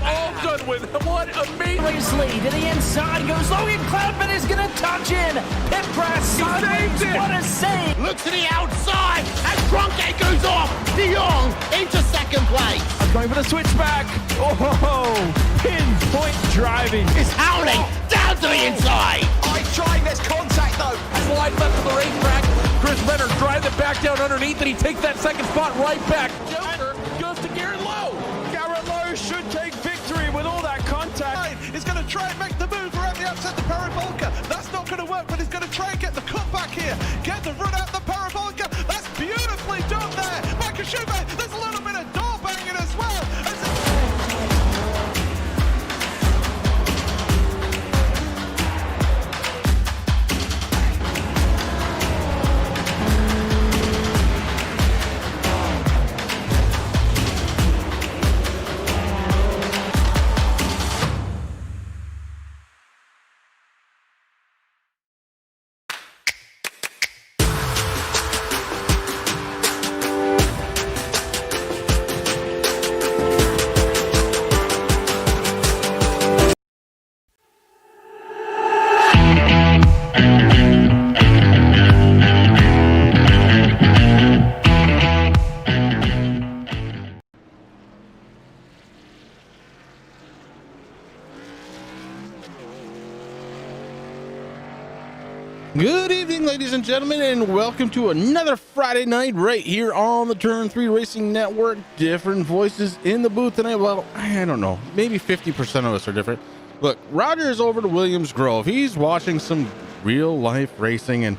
all done with. What amazing. Lead to the inside goes Logan Cloudman is going to touch in. Pit press sideways. What a save. Look to the outside as Cronkite goes off. De Jong into second place. I'm going for the switchback. Oh, pinpoint driving. It's howling down to the inside. Trying, there's contact though. Slide left of the racetrack. Chris Renner drives it back down underneath, and he takes that second spot right back. Joker goes to Garrett Lowe. Garrett Lowe should take victory with all that contact. He's going to try and make the move around the outside the parabolica. That's not going to work, but he's going to try and get the cut back here. Get the run out the parabolica. That's beautifully done there. Michael Schumacher, there's a little bit of door banging as well. Good evening, ladies and gentlemen, and welcome to another Friday night right here on the Turn 3 Racing Network. Different voices in the booth tonight. Well, I don't know. Maybe 50% of us are different. Look, Roger is over to Williams Grove. He's watching some real-life racing, and,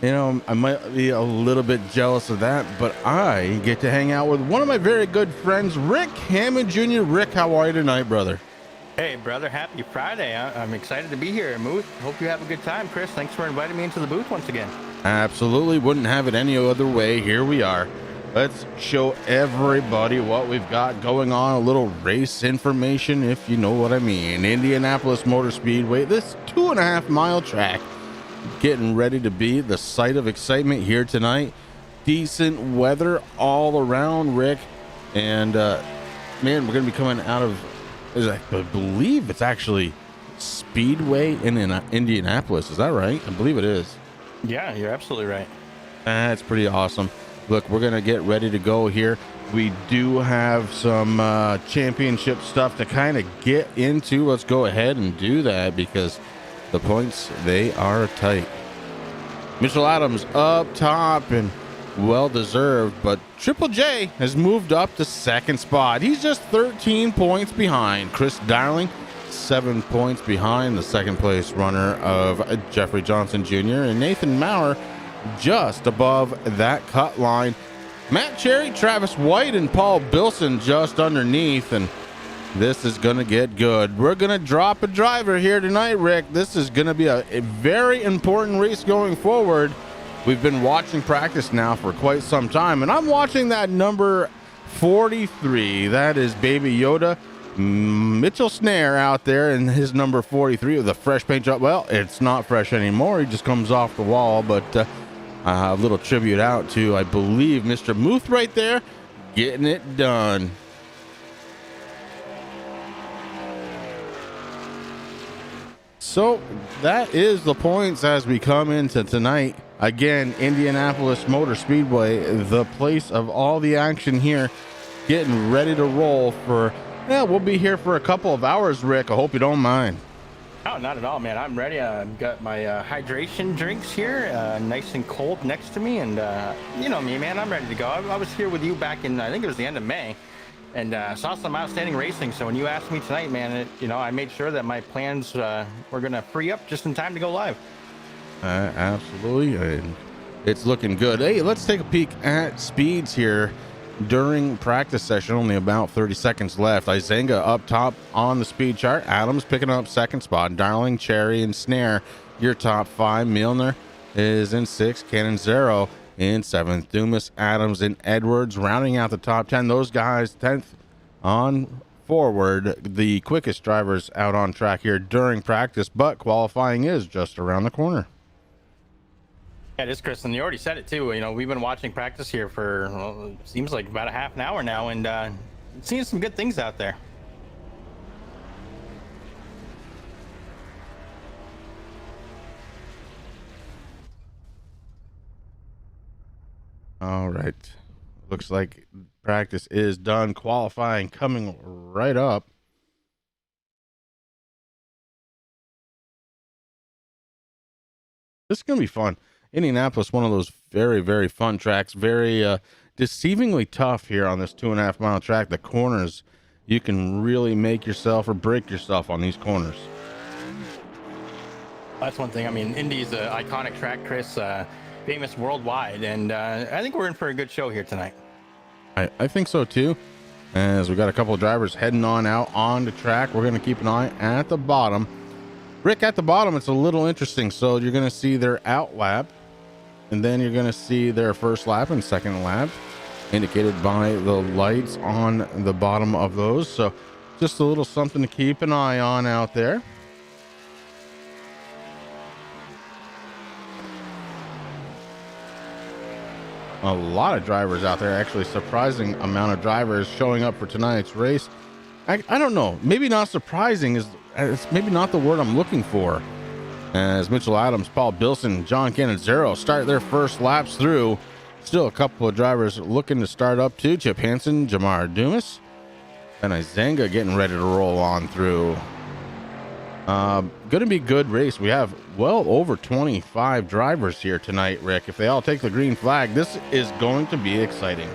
you know, I might be a little bit jealous of that, but I get to hang out with one of my very good friends, Rick Hammond Jr. Rick, how are you tonight, brother? Hey, brother, happy Friday. I'm excited to be here. Hope you have a good time, Chris. Thanks for inviting me into the booth once again. Absolutely. Wouldn't have it any other way. Here we are. Let's show everybody what we've got going on. A little race information, if you know what I mean. Indianapolis Motor Speedway, this 2.5-mile track, getting ready to be the site of excitement here tonight. Decent weather all around, Rick. And, man, we're going to be coming out of... I believe it's actually Speedway in Indianapolis. Is that right? I believe it is. Yeah, you're absolutely right. That's pretty awesome. Look, we're going to get ready to go here. We do have some championship stuff to kind of get into. Let's go ahead and do that because the points, they are tight. Mitchell Adams up top and well-deserved, but Triple J has moved up to second spot. He's just 13 points behind. Chris Darling, 7 points behind the second place runner of Jeffrey Johnson Jr. and Nathan Maurer just above that cut line. Matt Cherry, Travis White, and Paul Bilson just underneath, and this is going to get good. We're going to drop a driver here tonight, Rick. This is going to be a very important race going forward. We've been watching practice now for quite some time, and I'm watching that number 43. That is Baby Yoda, Mitchell Snare out there, and his number 43 with a fresh paint job. Well, it's not fresh anymore. He just comes off the wall, but a little tribute out to, I believe, Mr. Muth right there, getting it done. So that is the points as we come into tonight. Again, Indianapolis Motor Speedway, the place of all the action here, getting ready to roll for, we'll be here for a couple of hours, Rick. I hope you don't mind. Oh, not at all, man. I'm ready. I've got my hydration drinks here, nice and cold next to me, and you know me, man. I'm ready to go. I was here with you back in, I think it was the end of May, and saw some outstanding racing. So when you asked me tonight, man, I made sure that my plans were going to free up just in time to go live. Absolutely, and it's looking good. Hey, let's take a peek at speeds here during practice session. Only about 30 seconds left. Izenga up top on the speed chart. Adams picking up second spot. Darling, Cherry, and Snare, your top five. Milner is in sixth. Canonzero in seventh. Dumas, Adams, and Edwards rounding out the top 10. Those guys 10th on forward. The quickest drivers out on track here during practice, but qualifying is just around the corner. Yeah, it is, Chris, and you already said it too. We've been watching practice here for, well, it seems like about a half an hour now, and seeing some good things out there. All right. Looks like practice is done. Qualifying coming right up. This is going to be fun. Indianapolis, one of those very, very fun tracks. Very deceivingly tough here on this 2.5 mile track. The corners, you can really make yourself or break yourself on these corners. That's one thing. I mean, Indy's an iconic track, Chris, famous worldwide, and I think we're in for a good show here tonight. I think so too. As we got a couple of drivers heading on out on the track, we're going to keep an eye at the bottom. Rick, at the bottom, it's a little interesting. So you're going to see their out lap, and then you're going to see their first lap and second lap, indicated by the lights on the bottom of those. So just a little something to keep an eye on out there. A lot of drivers out there, actually surprising amount of drivers showing up for tonight's race. I don't know, maybe not surprising is it's maybe not the word I'm looking for, as Mitchell Adams, Paul Bilson, John Cannizzaro start their first laps through. Still a couple of drivers looking to start up too. Chip Hansen, Jamar Dumas, and Izenga getting ready to roll on through. Gonna be a good race. We have well over 25 drivers here tonight, Rick. If they all take the green flag, this is going to be exciting.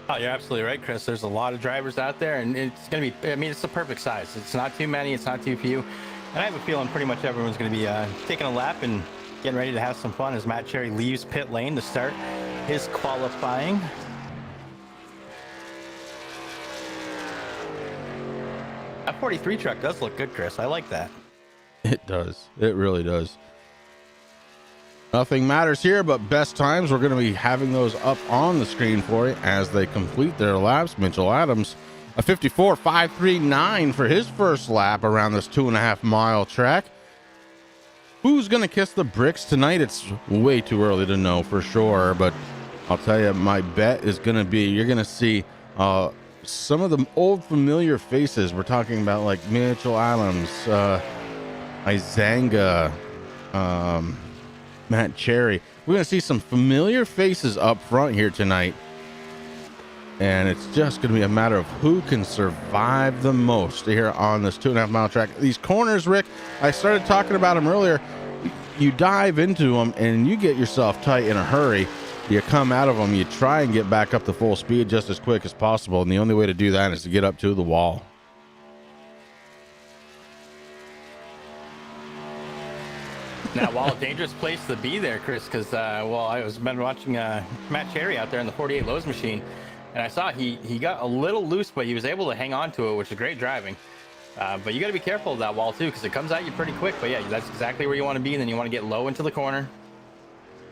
Oh, you're absolutely right, Chris. There's a lot of drivers out there, and it's going to be, I mean, it's the perfect size. It's not too many, it's not too few. And I have a feeling pretty much everyone's going to be taking a lap and getting ready to have some fun as Matt Cherry leaves pit lane to start his qualifying. That 43 truck does look good, Chris. I like that. It does. It really does. Nothing matters here but best times. We're going to be having those up on the screen for you as they complete their laps. Mitchell Adams, a 54.539 for his first lap around this 2.5 mile track. Who's going to kiss the bricks tonight? It's way too early to know for sure, but I'll tell you, my bet is going to be you're going to see some of the old familiar faces. We're talking about like Mitchell Adams, Izenga, Matt Cherry. We're going to see some familiar faces up front here tonight. And it's just going to be a matter of who can survive the most here on this 2.5 mile track. These corners, Rick, I started talking about them earlier. You dive into them and you get yourself tight in a hurry. You come out of them, you try and get back up to full speed just as quick as possible. And the only way to do that is to get up to the wall. Now, while a dangerous place to be there, Chris, because, well, I was been watching Matt Cherry out there in the 48 Lowe's machine, and I saw he got a little loose, but he was able to hang on to it, which is great driving. But you got to be careful of that wall, too, because it comes at you pretty quick. But, yeah, that's exactly where you want to be, and then you want to get low into the corner.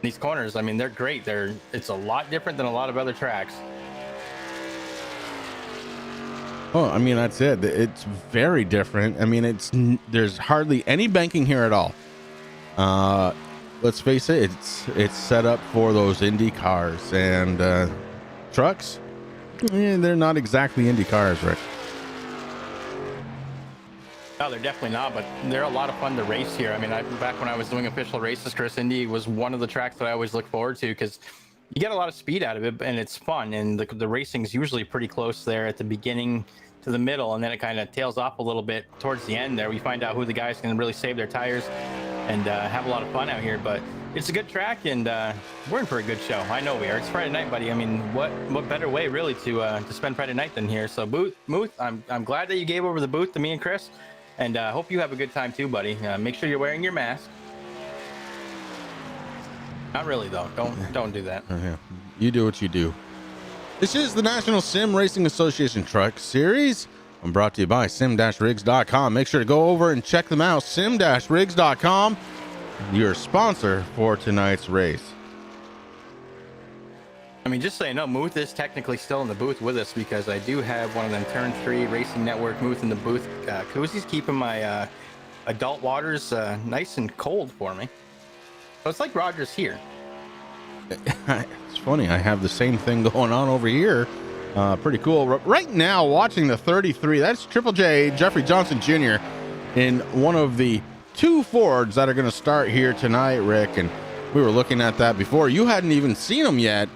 These corners, I mean, they're great. It's a lot different than a lot of other tracks. Oh, I mean, that's it. It's very different. I mean, there's hardly any banking here at all. Let's face it, it's set up for those Indy cars and trucks. They're not exactly Indy cars, Rick. No, they're definitely not, but they're a lot of fun to race here. I mean, back when I was doing official races, Chris, Indy was one of the tracks that I always look forward to because you get a lot of speed out of it, and it's fun. And the racing's usually pretty close there at the beginning to the middle, and then it kind of tails off a little bit towards the end there. We find out who the guys can really save their tires and have a lot of fun out here. But it's a good track, and we're in for a good show. I know we are. It's Friday night, buddy. I mean, what better way really to spend Friday night than here? So, Muth, I'm glad that you gave over the booth to me and Chris, and hope you have a good time too, buddy. Make sure you're wearing your mask. Not really though. Don't do that. Yeah. You do what you do. This is the National Sim Racing Association Truck Series. I'm brought to you by sim-rigs.com. Make sure to go over and check them out. sim-rigs.com, your sponsor for tonight's race. I mean, just so you know, Muth is technically still in the booth with us because I do have one of them Turn 3 Racing Network Muth in the booth. Koozies keeping my adult waters nice and cold for me. So it's like Roger's here. It's funny. I have the same thing going on over here. Pretty cool. Right now, watching the 33, that's Triple J, Jeffrey Johnson Jr. in one of the two Fords that are going to start here tonight, Rick. And We were looking at that before. You hadn't even seen them yet.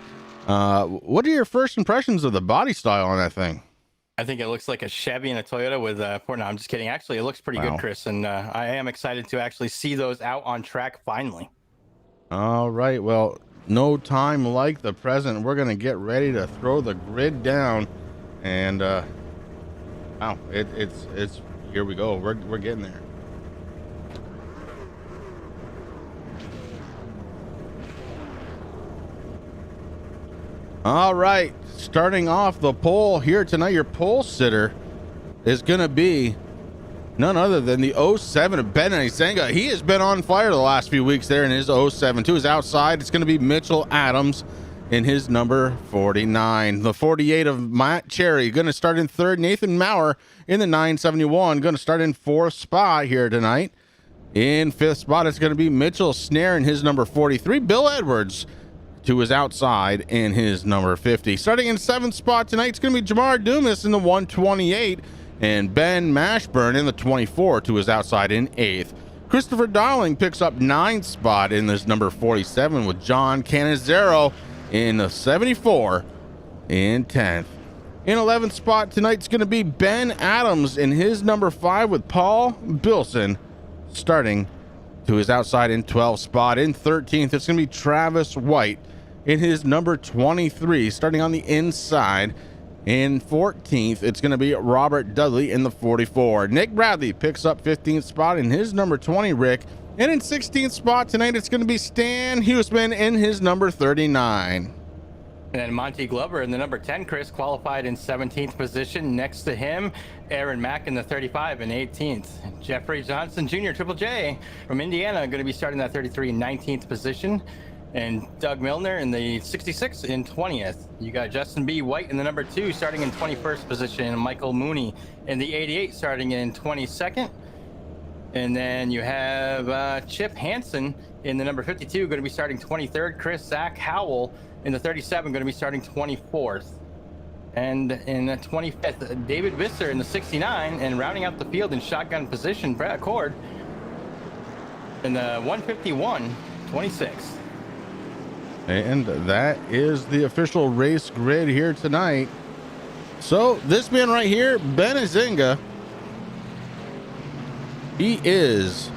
What are your first impressions of the body style on that thing? I think it looks like a Chevy and a Toyota with no, I'm just kidding. Actually, it looks pretty good, Chris, and I am excited to actually see those out on track finally. All right, well, no time like the present. We're gonna get ready to throw the grid down, and wow, it's here we go. We're getting there. All right, starting off the pole here tonight, your pole sitter is going to be none other than the 07 of Ben Izenga. He has been on fire the last few weeks there in his 07. To his outside, it's going to be Mitchell Adams in his number 49. The 48 of Matt Cherry going to start in third. Nathan Maurer in the 971 going to start in fourth spot here tonight. In fifth spot, it's going to be Mitchell Snare in his number 43. Bill Edwards to his outside in his number 50. Starting in seventh spot tonight, it's going to be Jamar Dumas in the 128 and Ben Mashburn in the 24 to his outside in eighth. Christopher Darling picks up ninth spot in this number 47 with John Canizero in the 74 in 10th. In 11th spot tonight, it's going to be Ben Adams in his number 5 with Paul Bilson starting to his outside in 12th spot. In 13th, it's going to be Travis White in his number 23, starting on the inside. In 14th, it's going to be Robert Dudley in the 44. Nick Bradley picks up 15th spot in his number 20, Rick. And in 16th spot tonight, it's going to be Stan Huseman in his number 39. And Monty Glover in the number 10, Chris, qualified in 17th position. Next to him, Aaron Mack in the 35 and 18th. Jeffrey Johnson Jr., Triple J from Indiana, going to be starting that 33 and 19th position. And Doug Milner in the 66 in 20th. You got Justin B. White in the number 2 starting in 21st position. And Michael Mooney in the 88 starting in 22nd. And then you have Chip Hansen in the number 52 going to be starting 23rd. Zach Howell in the 37 going to be starting 24th. And in the 25th, David Visser in the 69 and rounding out the field in shotgun position, Brad Cord in the 151, 26th. And that is the official race grid here tonight. So this man right here, Ben Izenga, he is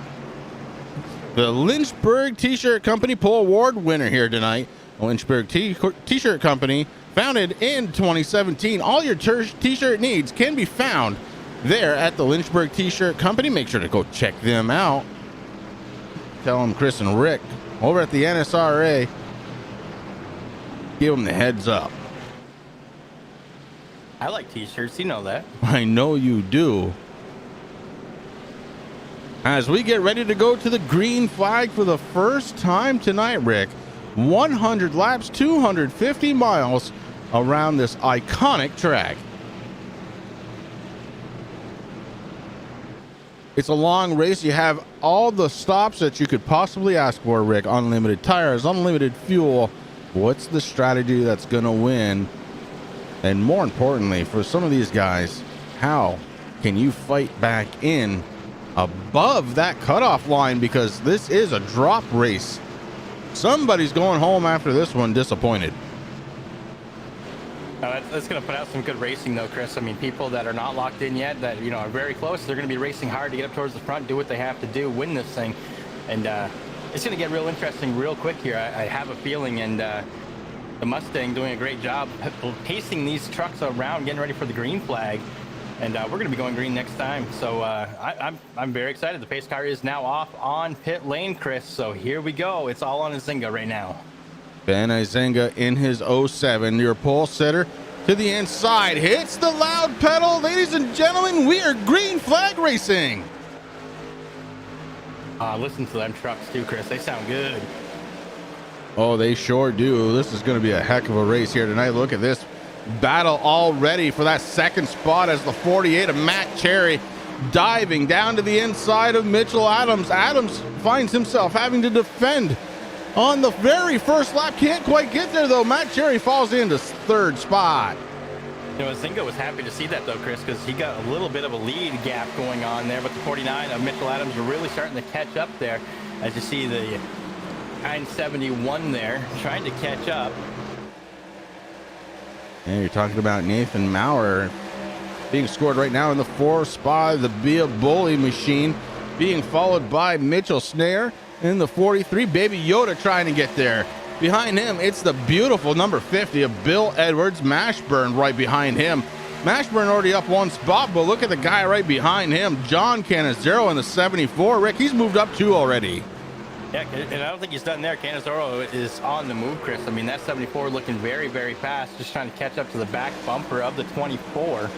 the Lynchburg T-Shirt Company Pole Award winner here tonight. Lynchburg T-Shirt Company, founded in 2017. All your T-shirt needs can be found there at the Lynchburg T-Shirt Company. Make sure to go check them out. Tell them Chris and Rick over at the NSRA. Give them the heads up. I like T-shirts, you know that. I know you do. As we get ready to go to the green flag for the first time tonight, Rick, 100 laps, 250 miles around this iconic track. It's a long race. You have all the stops that you could possibly ask for, Rick. Unlimited tires, unlimited fuel. What's the strategy that's going to win? And more importantly, for some of these guys, how can you fight back in above that cutoff line? Because this is a drop race. Somebody's going home after this one disappointed. That's going to put out some good racing, though, Chris. I mean, people that are not locked in yet, that are very close, they're going to be racing hard to get up towards the front, do what they have to do, win this thing, and it's going to get real interesting real quick here. I have a feeling, and the Mustang doing a great job pacing these trucks around, getting ready for the green flag, and we're going to be going green next time. So I'm very excited. The pace car is now off on pit lane, Chris. So here we go. It's all on Izenga right now. Ben Izenga in his 07, your pole sitter to the inside, hits the loud pedal. Ladies and gentlemen, we are green flag racing. Listen to them trucks too, Chris. They sound good. Oh, they sure do. This is going to be a heck of a race here tonight. Look at this battle already for that second spot as the 48 of Matt Cherry diving down to the inside of Mitchell Adams. Adams finds himself having to defend on the very first lap. Can't quite get there, though. Matt Cherry falls into third spot. Izenga was happy to see that, though, Chris, because he got a little bit of a lead gap going on there, but the 49 of Mitchell Adams are really starting to catch up there as you see the 971 there, trying to catch up. And you're talking about Nathan Maurer being scored right now in the 4th spot. The Be a Bully machine being followed by Mitchell Snare in the 43. Baby Yoda trying to get there. Behind him, it's the beautiful number 50 of Bill Edwards. Mashburn right behind him. Mashburn already up 1 spot, but look at the guy right behind him, John Cannizzaro in the 74. Rick, he's moved up 2 already. Yeah, and I don't think he's done there. Cannizzaro is on the move, Chris. I mean, that 74 looking very, very fast, just trying to catch up to the back bumper of the 24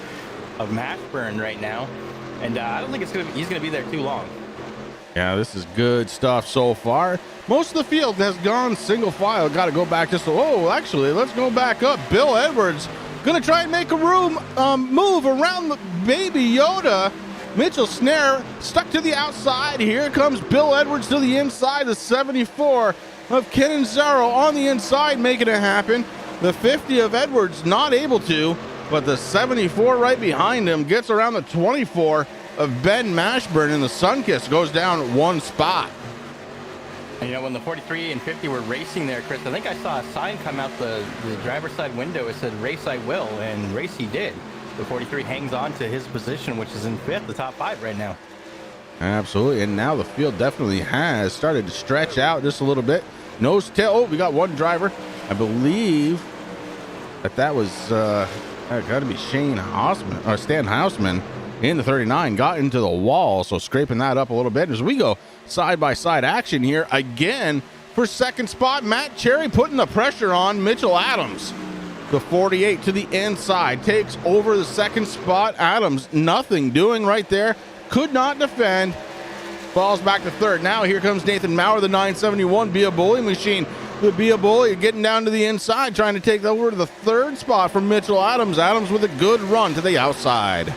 of Mashburn right now. And I don't think he's going to be there too long. Yeah, this is good stuff so far. Most of the field has gone single file. Got to go back just. Oh, actually, let's go back up. Bill Edwards going to try and make a move around the Baby Yoda. Mitchell Snare stuck to the outside. Here comes Bill Edwards to the inside. The 74 of Cannizzaro on the inside making it happen. The 50 of Edwards not able to, but the 74 right behind him gets around the 24 of Ben Mashburn, and the Sunkiss goes down 1 spot. And, you know, when the 43 and 50 were racing there, Chris, I think I saw a sign come out the driver's side window. It said, "Race I will," and race he did. The 43 hangs on to his position, which is in 5th, the top 5 right now. Absolutely, and now the field definitely has started to stretch out just a little bit. Nose tail. Oh, we got 1 driver. I believe that was got to be Shane Hausman or Stan Hausman in the 39. Got into the wall, so scraping that up a little bit as we go side-by-side action here again for 2nd spot. Matt Cherry putting the pressure on Mitchell Adams. The 48 to the inside takes over the 2nd spot. Adams nothing doing right there. Could not defend. Falls back to 3rd. Now here comes Nathan Maurer, the 971 Be a Bully machine. The Be a Bully getting down to the inside, trying to take over to the 3rd spot from Mitchell Adams. Adams with a good run to the outside.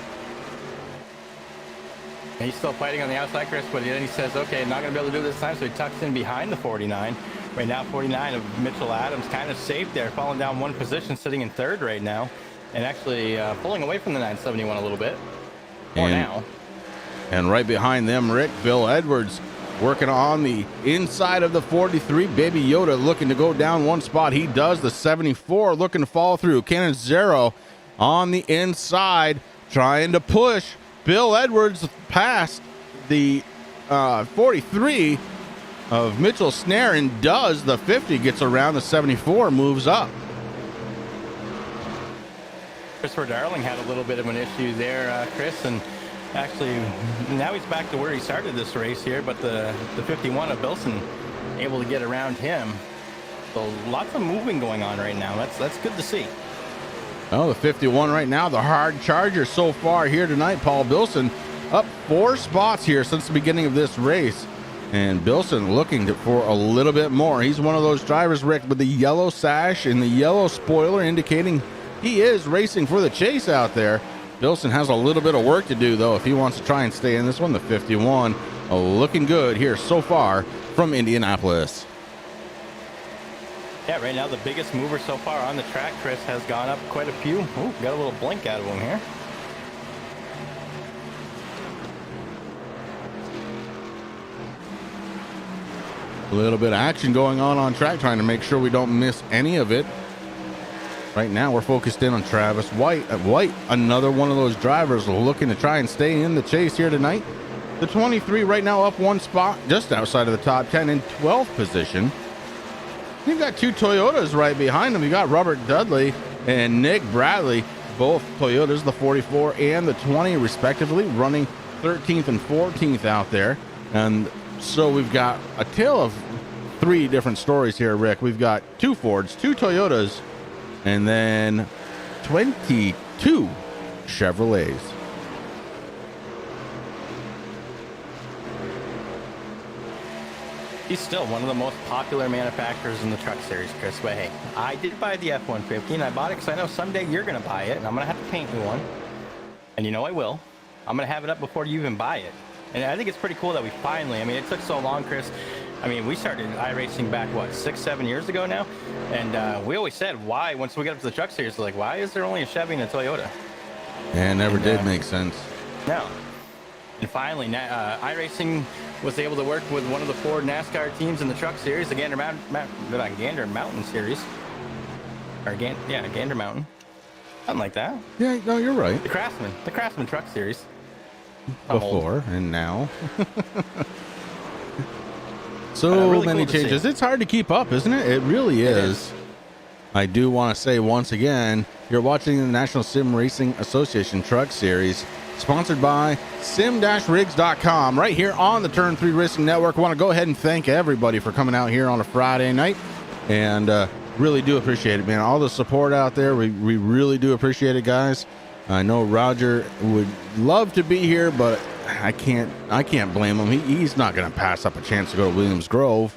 And he's still fighting on the outside, Chris, but then he says, okay, not going to be able to do it this time, so he tucks in behind the 49. Right now, 49 of Mitchell Adams kind of safe there, falling down 1 position, sitting in 3rd right now, and actually pulling away from the 971 a little bit. More now. And right behind them, Rick, Bill Edwards working on the inside of the 43. Baby Yoda looking to go down 1 spot. He does. The 74 looking to fall through. Cannizzaro on the inside, trying to push Bill Edwards past the 43 of Mitchell Snare, and does. The 50 gets around, the 74 moves up. Christopher Darling had a little bit of an issue there, Chris, and actually now he's back to where he started this race here, but the 51 of Bilson able to get around him. So lots of moving going on right now. That's good to see. Oh, the 51 right now, the hard charger so far here tonight. Paul Bilson up 4 spots here since the beginning of this race. And Bilson looking for a little bit more. He's one of those drivers, Rick, with the yellow sash and the yellow spoiler indicating he is racing for the chase out there. Bilson has a little bit of work to do, though, if he wants to try and stay in this one. The 51 looking good here so far from Indianapolis. Yeah, right now the biggest mover so far on the track, Chris, has gone up quite a few. Ooh, got a little blink out of him here. A little bit of action going on track, trying to make sure we don't miss any of it. Right now we're focused in on Travis White. White, another one of those drivers looking to try and stay in the chase here tonight. The 23 right now up 1 spot, just outside of the top 10 in 12th position. You've got 2 Toyotas right behind them. You got Robert Dudley and Nick Bradley, both Toyotas, the 44 and the 20 respectively, running 13th and 14th out there. And so we've got a tale of 3 different stories here, Rick. We've got 2 Fords, 2 Toyotas, and then 22 Chevrolets. He's still one of the most popular manufacturers in the truck series, Chris. But hey, I did buy the F-150, and I bought it because I know someday you're going to buy it, and I'm going to have to paint you one. And you know I will. I'm going to have it up before you even buy it. And I think it's pretty cool that we finally, I mean, it took so long, Chris. I mean, we started iRacing back, what, 6-7 years ago now? And we always said, why, once we got up to the truck series, why is there only a Chevy and a Toyota? And never did make sense. No. And finally, iRacing was able to work with one of the 4 NASCAR teams in the Truck Series, the Gander Mountain Series. Or Gander Mountain. Something like that. Yeah, no, you're right. The Craftsman Truck Series. Before and now. So really many cool to changes. see. It's hard to keep up, isn't it? It really is. I do want to say once again, you're watching the National Sim Racing Association Truck Series, sponsored by sim-rigs.com, right here on the Turn 3 Racing Network. I want to go ahead and thank everybody for coming out here on a Friday night, and really do appreciate it, man. All the support out there, we really do appreciate it, guys. I know Roger would love to be here, but I can't blame him. He's not going to pass up a chance to go to Williams Grove.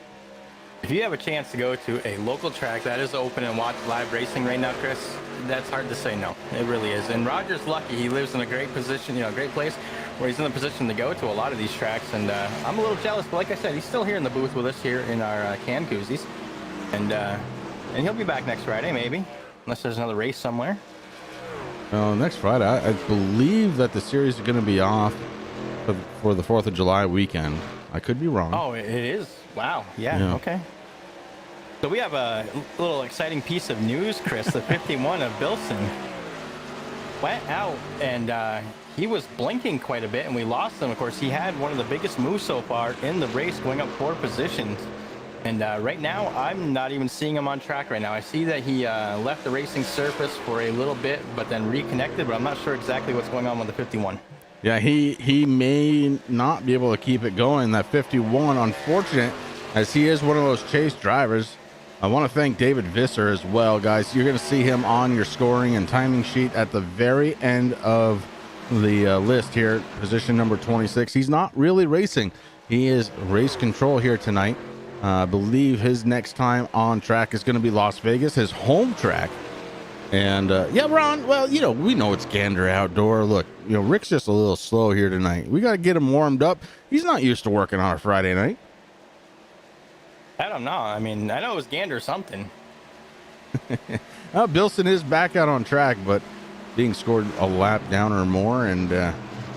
If you have a chance to go to a local track that is open and watch live racing right now, Chris, that's hard to say no. It really is. And Roger's lucky. He lives in a great position, a great place where he's in a position to go to a lot of these tracks. And I'm a little jealous, but like I said, he's still here in the booth with us here in our can koozies. And he'll be back next Friday, maybe, unless there's another race somewhere. Next Friday, I believe that the series is going to be off for the 4th of July weekend. I could be wrong. Oh, it is? Wow. Yeah. Okay. So we have a little exciting piece of news, Chris. The 51 of Bilson went out, and he was blinking quite a bit, and we lost him. Of course, he had one of the biggest moves so far in the race, going up 4 positions. And right now, I'm not even seeing him on track right now. I see that he left the racing surface for a little bit, but then reconnected, but I'm not sure exactly what's going on with the 51. Yeah, he may not be able to keep it going. That 51, unfortunate, as he is one of those chase drivers. I want to thank David Visser as well, guys. You're going to see him on your scoring and timing sheet at the very end of the list here, position number 26. He's not really racing. He is race control here tonight. I believe his next time on track is going to be Las Vegas, his home track. And yeah, Ron, well, we know it's Gander Outdoor. Look, Rick's just a little slow here tonight. We got to get him warmed up. He's not used to working on a Friday night. I don't know. I mean, I know it was Gander something. Bilson is back out on track, but being scored a lap down or more, and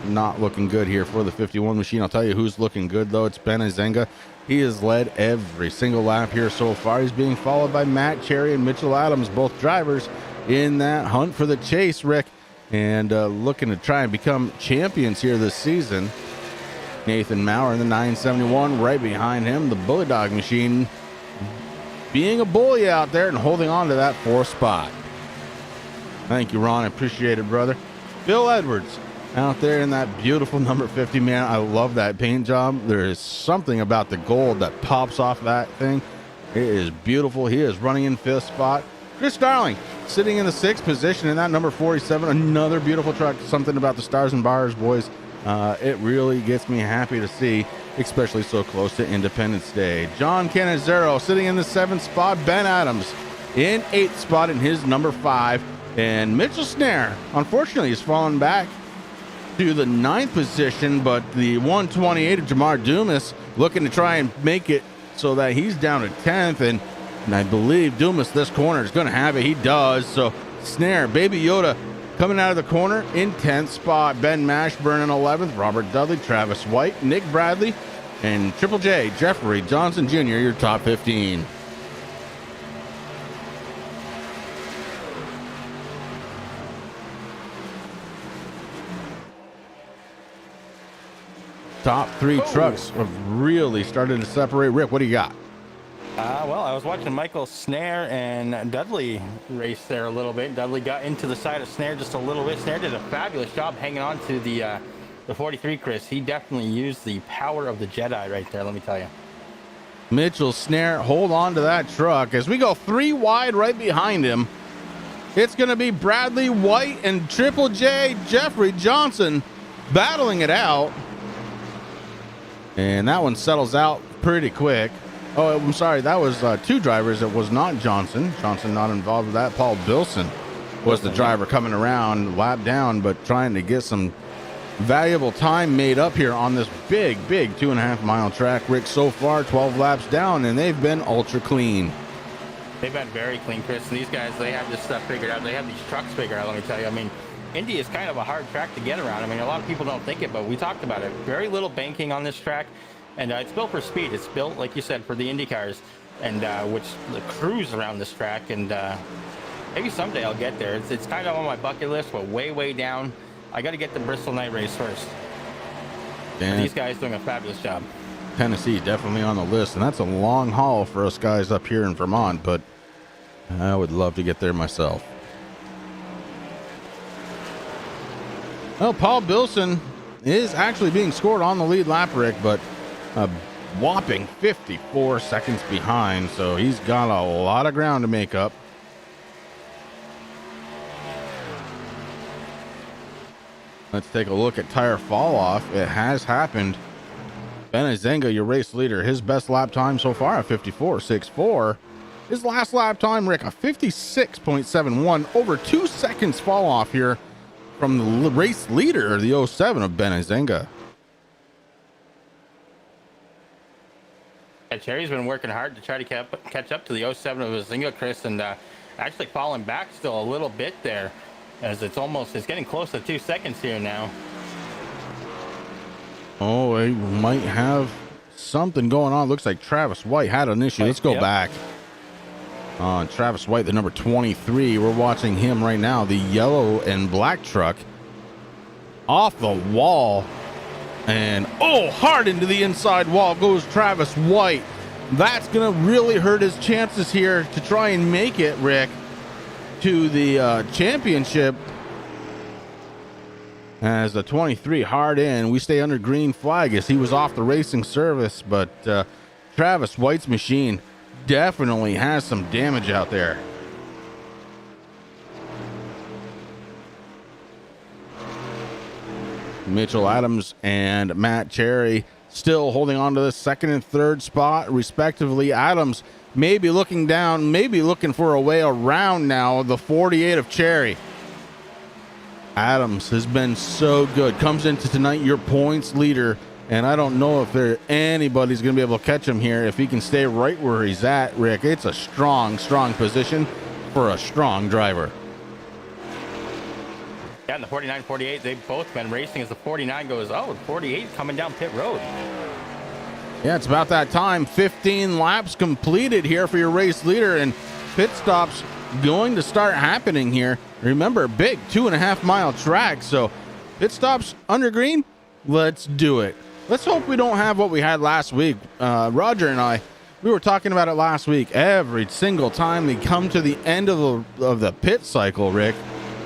not looking good here for the 51 machine. I'll tell you who's looking good, though. It's Ben Azenga. He has led every single lap here so far. He's being followed by Matt Cherry and Mitchell Adams, both drivers in that hunt for the chase, Rick, and looking to try and become champions here this season. Nathan Maurer in the 971, right behind him, the Bully Dog machine, being a bully out there and holding on to that 4th spot. Thank you, Ron. I appreciate it, brother. Bill Edwards out there in that beautiful number 50, man. I love that paint job. There is something about the gold that pops off that thing. It is beautiful. He is running in 5th spot. Chris Darling sitting in the 6th position in that number 47. Another beautiful truck. Something about the Stars and Bars, boys. It really gets me happy to see, especially so close to Independence Day. John Canizero sitting in the 7th spot. Ben Adams in 8th spot in his number 5. And Mitchell Snare, unfortunately, has fallen back to the 9th position, but the 128 of Jamar Dumas looking to try and make it so that he's down to 10th. And I believe Dumas this corner is going to have it. He does. So Snare, Baby Yoda, coming out of the corner in 10th spot. Ben Mashburn in 11th. Robert Dudley, Travis White, Nick Bradley, and Triple J, Jeffrey Johnson Jr., your top 15. Top 3 trucks have really started to separate. Rick, what do you got? Well, I was watching Michael Snare and Dudley race there a little bit. Dudley got into the side of Snare just a little bit. Snare did a fabulous job hanging on to the 43, Chris. He definitely used the power of the Jedi right there, let me tell you. Mitchell Snare, hold on to that truck as we go 3 wide right behind him. It's going to be Bradley White and Triple J, Jeffrey Johnson, battling it out. And that one settles out pretty quick. Oh, I'm sorry. That was 2 drivers. It was not Johnson. Johnson not involved with that. Paul Bilson was the driver coming around, lap down, but trying to get some valuable time made up here on this big 2.5-mile track. Rick, so far 12 laps down, and they've been ultra clean. They've been very clean, Chris. And these guys, they have this stuff figured out. They have these trucks figured out, let me tell you. I mean, Indy is kind of a hard track to get around. I mean, a lot of people don't think it, but we talked about it. Very little banking on this track, and it's built for speed. It's built, like you said, for the Indy cars, and which cruise around this track. And maybe someday I'll get there. It's kind of on my bucket list, but way down. I got to get the Bristol night race first. These guys doing a fabulous job. Tennessee definitely on the list, and that's a long haul for us guys up here in Vermont, but I would love to get there myself. Well, Paul Bilson is actually being scored on the lead lap, Rick, but a whopping 54 seconds behind, so he's got a lot of ground to make up. Let's take a look at tire fall off. It has happened. Benazenga, your race leader, his best lap time so far at 54.64. His last lap time, Rick, a 56.71. Over 2 seconds fall off here from the race leader, the 07 of Benazenga. Yeah, Cherry's been working hard to try to catch up to the 07 of Benazenga, Chris, and actually falling back still a little bit there, as it's getting close to 2 seconds here now. Oh, he might have something going on. Looks like Travis White had an issue. Let's go back. Travis White, the number 23. We're watching him right now. The yellow and black truck off the wall. And, hard into the inside wall goes Travis White. That's going to really hurt his chances here to try and make it, Rick, to the championship. As the 23 hard in, we stay under green flag as he was off the racing service, but Travis White's machine definitely has some damage out there. Mitchell Adams and Matt Cherry still holding on to the second and third spot, respectively. Adams maybe looking down, maybe looking for a way around now the 48 of Cherry. Adams has been so good. Comes into tonight your points leader, and I don't know if anybody's going to be able to catch him here if he can stay right where he's at, Rick. It's a strong position for a strong driver. Yeah, and the 49-48, they've both been racing as the 49 goes, 48 coming down pit road. Yeah, it's about that time. 15 laps completed here for your race leader, and pit stops going to start happening here. Remember, big 2.5 mile track, so pit stops under green. Let's do it. Let's hope we don't have what we had last week. Roger and I, we were talking about it last week. Every single time we come to the end of the pit cycle, Rick,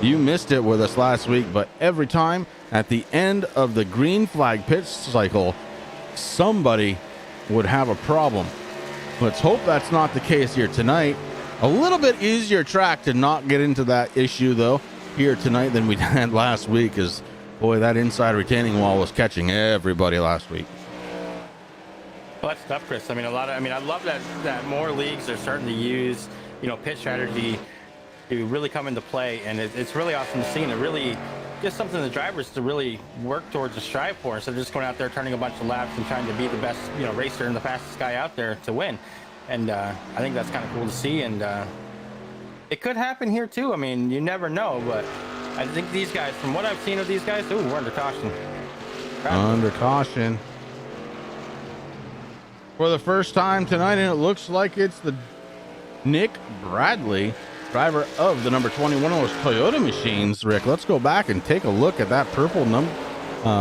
you missed it with us last week, but every time at the end of the green flag pit cycle, somebody would have a problem. Let's hope that's not the case here tonight. A little bit easier track to not get into that issue, though, here tonight than we had last week, as, boy, that inside retaining wall was catching everybody last week. Well, that's tough, Chris. I love that more leagues are starting to use, pit strategy to really come into play, and it's really awesome to see, and it really just something the drivers to really work towards and strive for, instead of just going out there turning a bunch of laps and trying to be the best, racer and the fastest guy out there to win. And I think that's kind of cool to see, and it could happen here too. I mean, you never know, but I think these guys, from what I've seen of these guys, we're under caution. Under caution. For the first time tonight, and it looks like it's the Nick Bradley, driver of the number 21 of those Toyota machines. Rick, let's go back and take a look at that purple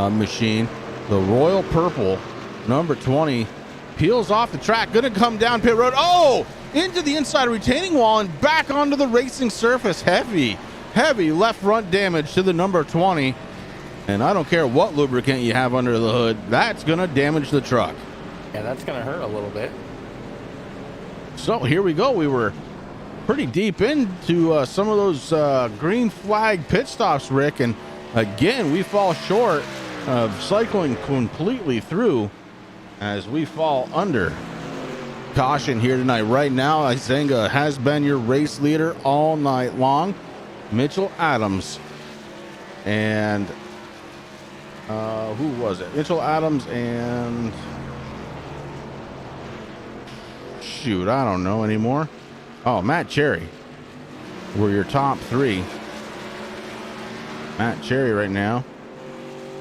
machine. The Royal Purple, number 20. Peels off the track, gonna come down pit road. Into the inside retaining wall and back onto the racing surface. Heavy left front damage to the number 20. And I don't care what lubricant you have under the hood, that's gonna damage the truck. Yeah, that's gonna hurt a little bit. So here we go. We were pretty deep into some of those green flag pit stops, Rick. And again, we fall short of cycling completely through, as we fall under caution here tonight. Right now, Izenga has been your race leader all night long. Mitchell Adams and who was it? Mitchell Adams and shoot, I don't know anymore. Matt Cherry were your top three. Matt Cherry right now,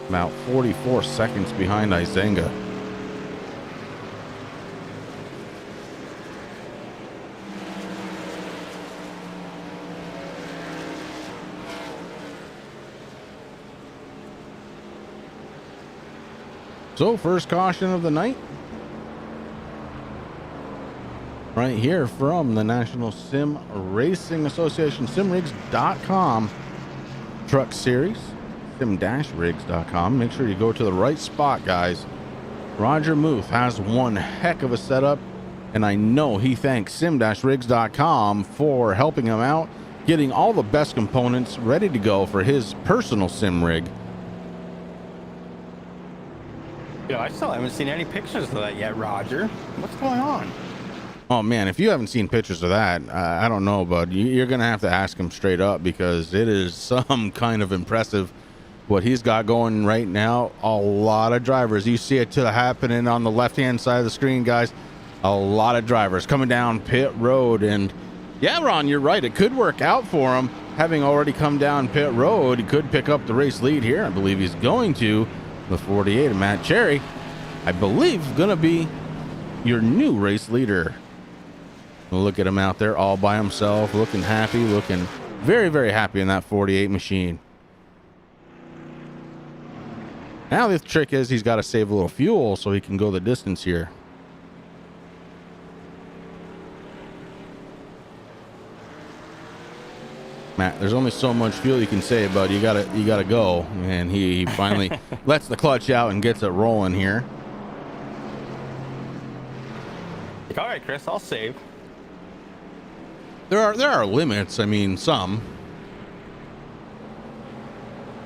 about 44 seconds behind Izenga. So first caution of the night, right here from the National Sim Racing Association, simrigs.com truck series, sim-rigs.com. Make sure you go to the right spot, guys. Roger Muth has one heck of a setup, and I know he thanks sim-rigs.com for helping him out, getting all the best components ready to go for his personal sim rig. You know, I still haven't seen any pictures of that yet, Roger. What's going on? Oh man, if you haven't seen pictures of that, I don't know, but you're gonna have to ask him straight up, because it is some kind of impressive what he's got going right now. A lot of drivers, you see it happening on the left hand side of the screen, guys. A lot of drivers coming down pit road, and yeah, Ron, you're right, it could work out for him. Having already come down pit road, he could pick up the race lead here. I believe he's going to. The 48 of Matt Cherry, I believe, is going to be your new race leader. Look at him out there all by himself, looking happy, looking very, very happy in that 48 machine. Now the trick is he's got to save a little fuel so he can go the distance here. Matt, there's only so much fuel you can save, but you gotta go. And he finally lets the clutch out and gets it rolling here. All right, Chris, I'll save. There are limits. I mean, some.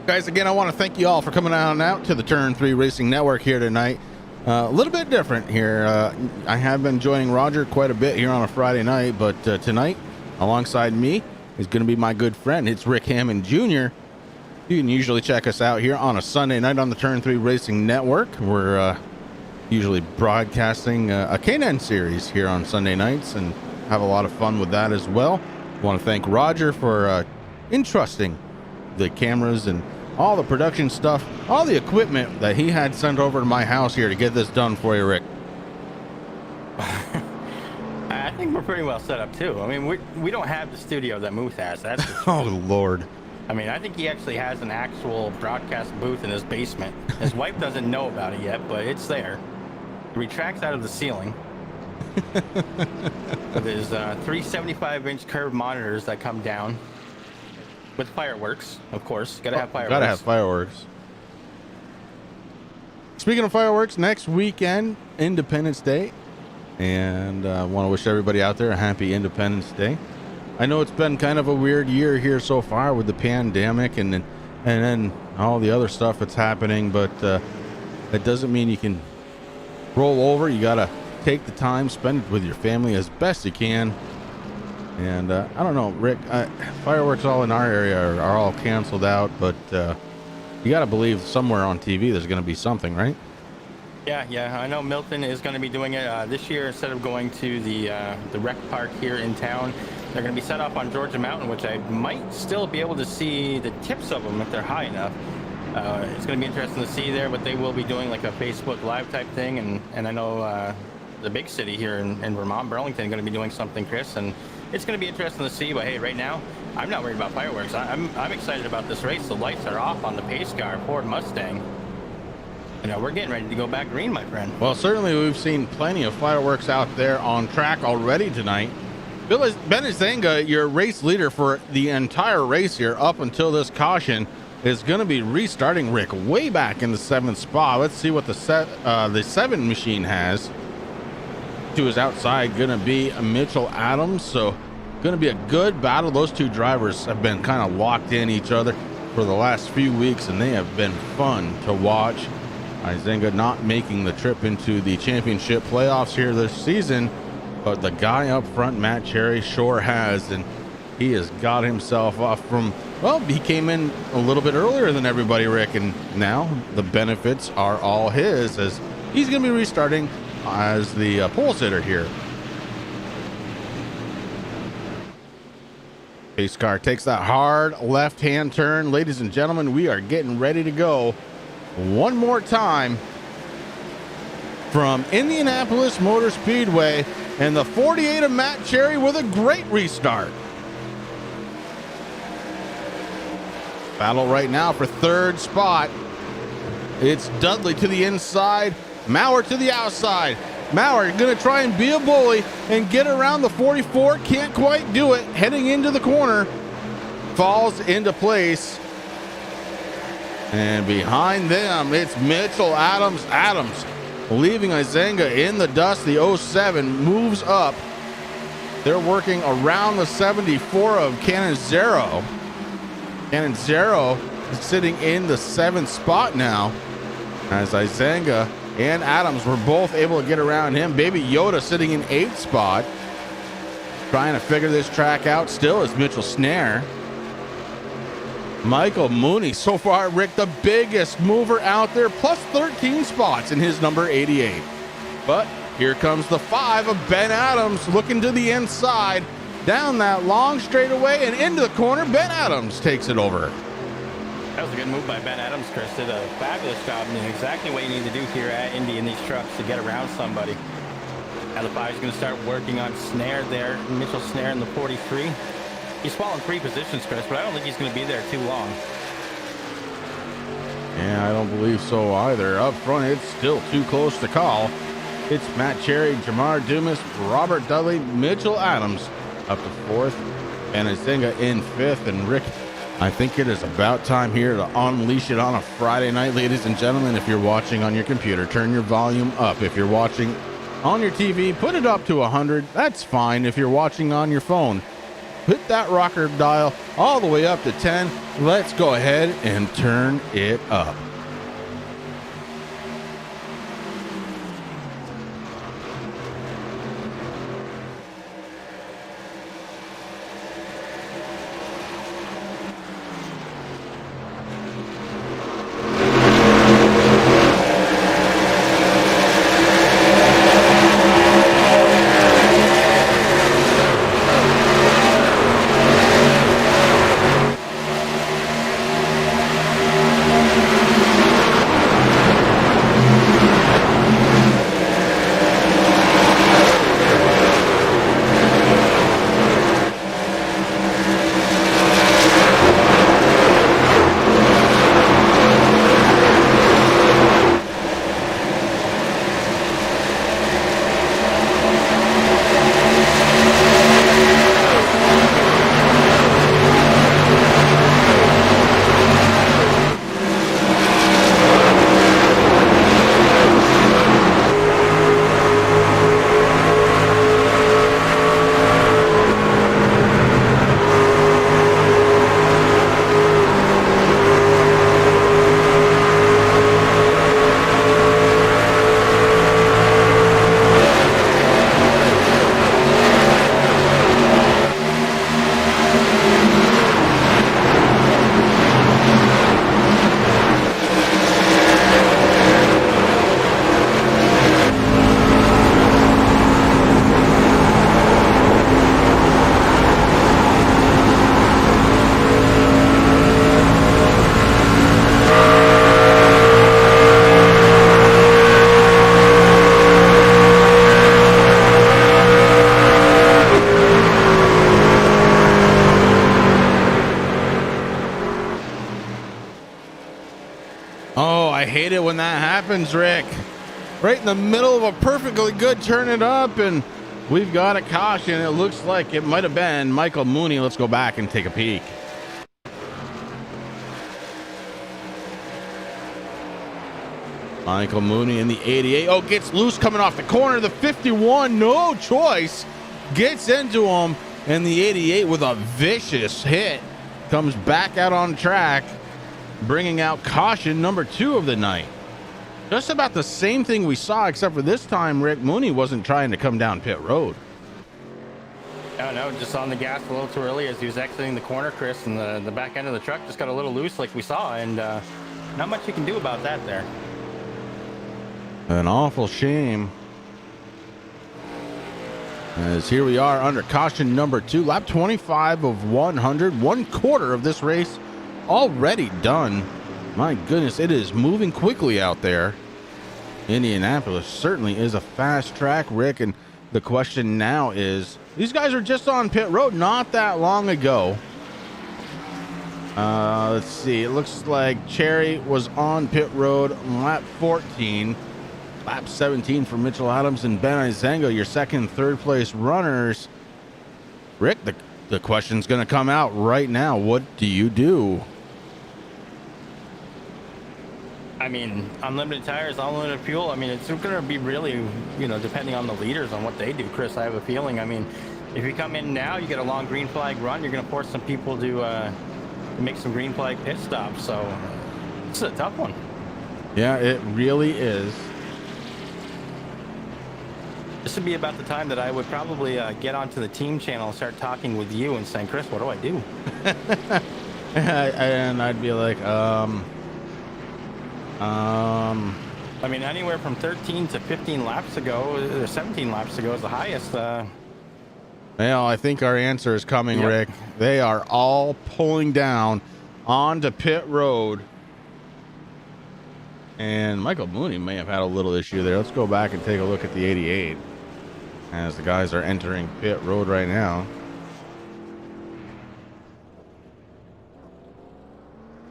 Guys, again, I want to thank you all for coming on out to the Turn 3 Racing Network here tonight. A little bit different here. I have been joining Roger quite a bit here on a Friday night, but tonight, alongside me, is going to be my good friend. It's Rick Hammond Jr. You can usually check us out here on a Sunday night on the Turn 3 Racing Network. We're usually broadcasting a K9 series here on Sunday nights and have a lot of fun with that as well. I want to thank Roger for entrusting the cameras and all the production stuff, all the equipment that he had sent over to my house here to get this done for you, Rick. I think we're pretty well set up too. I mean, we don't have the studio that Muth has. That's for sure. Oh Lord. I mean, I think he actually has an actual broadcast booth in his basement. His wife doesn't know about it yet, but it's there. It retracts out of the ceiling. There's 3 75-inch curved monitors that come down with fireworks, of course. Gotta have fireworks. Gotta have fireworks. Speaking of fireworks, next weekend, Independence Day. And I want to wish everybody out there a happy Independence Day. I know it's been kind of a weird year here so far with the pandemic and then all the other stuff that's happening, but that doesn't mean you can roll over. You got to take the time, spend it with your family as best you can. And I don't know, Rick, fireworks all in our area are all canceled out, but you got to believe somewhere on TV there's going to be something, right? Yeah. I know Milton is going to be doing it this year. Instead of going to the rec park here in town, they're going to be set up on Georgia Mountain, which I might still be able to see the tips of them if they're high enough. It's going to be interesting to see there, but they will be doing like a Facebook Live type thing. And I know the big city here in Vermont, Burlington, going to be doing something, Chris. And it's going to be interesting to see. But hey, right now, I'm not worried about fireworks. I'm excited about this race. The lights are off on the pace car, Ford Mustang. You know, we're getting ready to go back green, my friend. Well, certainly we've seen plenty of fireworks out there on track already tonight. Ben Izenga, your race leader for the entire race here up until this caution, is going to be restarting Rick way back in the 7th spot. Let's see what the 7 machine has. To his outside, going to be Mitchell Adams. So going to be a good battle. Those two drivers have been kind of locked in each other for the last few weeks, and they have been fun to watch. Izenga not making the trip into the championship playoffs here this season, but the guy up front, Matt Cherry, sure has, and he has got himself off from, well, he came in a little bit earlier than everybody, Rick, and now the benefits are all his as he's going to be restarting as the pole sitter here. Pace car takes that hard left-hand turn. Ladies and gentlemen, we are getting ready to go one more time from Indianapolis Motor Speedway, and the 48 of Matt Cherry with a great restart. Battle right now for third spot. It's Dudley to the inside, Maurer to the outside. Maurer gonna try and be a bully and get around the 44. Can't quite do it. Heading into the corner. Falls into place. And behind them, it's Mitchell Adams. Adams leaving Izenga in the dust. The 07 moves up. They're working around the 74 of Cannizzaro. Cannizzaro is sitting in the 7th spot now, as Izenga and Adams were both able to get around him. Baby Yoda sitting in 8th spot. Trying to figure this track out still is Mitchell Snare. Michael Mooney, so far, Rick, the biggest mover out there, plus 13 spots in his number 88. But here comes the 5 of Ben Adams, looking to the inside, down that long straightaway and into the corner. Ben Adams takes it over. That was a good move by Ben Adams, Chris. Did a fabulous job. I mean, exactly what you need to do here at Indy in these trucks to get around somebody. Now the 5 is going to start working on Snare there. Mitchell Snare in the 43. He's fallen 3 positions, Chris, but I don't think he's going to be there too long. Yeah, I don't believe so either. Up front, it's still too close to call. It's Matt Cherry, Jamar Dumas, Robert Dudley, Mitchell Adams up to 4th, and Izenga in 5th. And Rick, I think it is about time here to unleash it on a Friday night. Ladies and gentlemen, if you're watching on your computer, turn your volume up. If you're watching on your TV, put it up to 100. That's fine. If you're watching on your phone, hit that rocker dial all the way up to 10. Let's go ahead and turn it up. hate it when that happens, Rick. Right in the middle of a perfectly good turn it up, and we've got a caution. It looks like it might have been Michael Mooney. Let's go back and take a peek. Michael Mooney in the 88. Oh, gets loose coming off the corner. The 51, no choice. Gets into him, and the 88 with a vicious hit comes back out on track, bringing out caution number 2 of the night. Just about the same thing we saw, except for this time, Rick, Mooney wasn't trying to come down pit road. No, just on the gas a little too early as he was exiting the corner, Chris, and the back end of the truck just got a little loose like we saw, and not much you can do about that there. An awful shame. As here we are under caution number 2, lap 25 of 100, 1/4 of this race already done. My goodness, it is moving quickly out there. Indianapolis certainly is a fast track, Rick, and the question now is, these guys are just on pit road not that long ago. Let's see, it looks like Cherry was on pit road on lap 14. Lap 17 for Mitchell Adams and Ben Izengo, your second and third place runners. Rick, the question's going to come out right now. What do you do? I mean, unlimited tires, unlimited fuel. I mean, it's going to be really, depending on the leaders on what they do, Chris. I have a feeling. I mean, if you come in now, you get a long green flag run, you're going to force some people to make some green flag pit stops. So it's a tough one. Yeah, it really is. This would be about the time that I would probably get onto the team channel and start talking with you and saying, Chris, what do I do? And I'd be like, I mean, anywhere from 13 to 15 laps ago, or 17 laps ago is the highest. Well, I think our answer is coming, Yep. Rick. They are all pulling down onto pit road. And Michael Mooney may have had a little issue there. Let's go back and take a look at the 88 as the guys are entering pit road right now.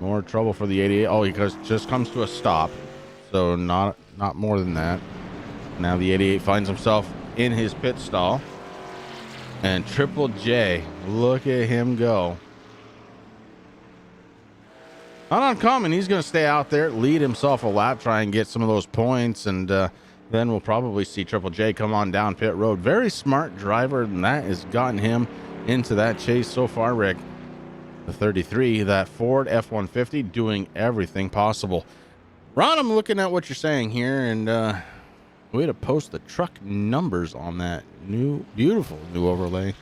More trouble for the 88. Oh, he just comes to a stop. So not more than that. Now the 88 finds himself in his pit stall. And Triple J, look at him go. Not uncommon. He's going to stay out there, lead himself a lap, try and get some of those points, and then we'll probably see Triple J come on down pit road. Very smart driver, and that has gotten him into that chase so far, Rick. The 33, that Ford F-150, doing everything possible. Ron, I'm looking at what you're saying here, and way to post the truck numbers on that new, beautiful new overlay.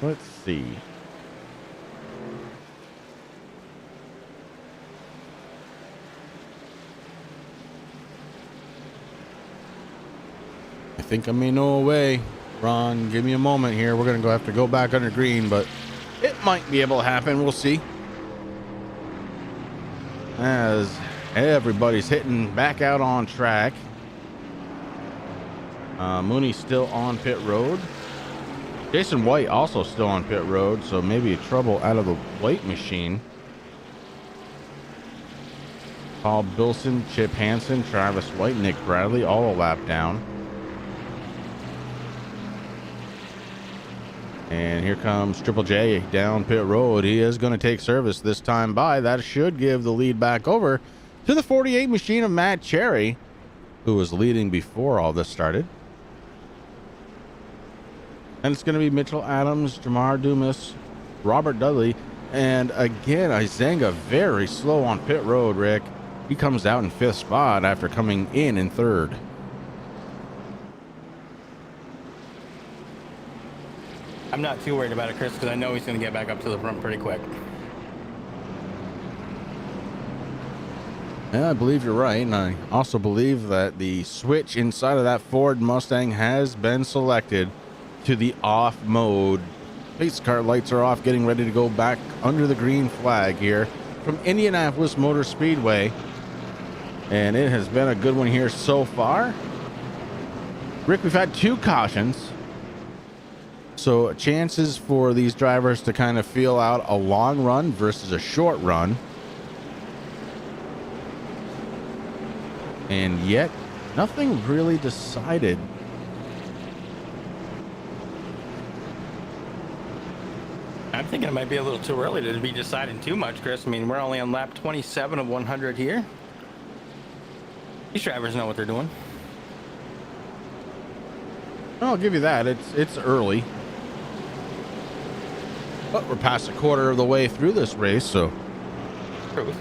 Let's see. I think I may know a way. Ron, give me a moment here. We're going to have to go back under green, but it might be able to happen. We'll see. As everybody's hitting back out on track. Mooney's still on pit road. Jason White also still on pit road, so maybe trouble out of the White machine. Paul Bilson, Chip Hansen, Travis White, Nick Bradley, all a lap down. And here comes Triple J down pit road. He is going to take service this time by. That should give the lead back over to the 48 machine of Matt Cherry, who was leading before all this started. And it's going to be Mitchell Adams, Jamar Dumas, Robert Dudley, and again, Izenga very slow on pit road, Rick. He comes out in 5th spot after coming in 3rd. I'm not too worried about it, Chris, because I know he's going to get back up to the front pretty quick. Yeah, I believe you're right, and I also believe that the switch inside of that Ford Mustang has been selected to the off mode. Pace car lights are off, getting ready to go back under the green flag here from Indianapolis Motor Speedway. And it has been a good one here so far. Rick, we've had 2 cautions. So chances for these drivers to kind of feel out a long run versus a short run. And yet, nothing really decided. I'm thinking it might be a little too early to be deciding too much, Chris. I mean, we're only on lap 27 of 100 here. These drivers know what they're doing. I'll give you that. It's early. But we're past a quarter of the way through this race, so. Truth.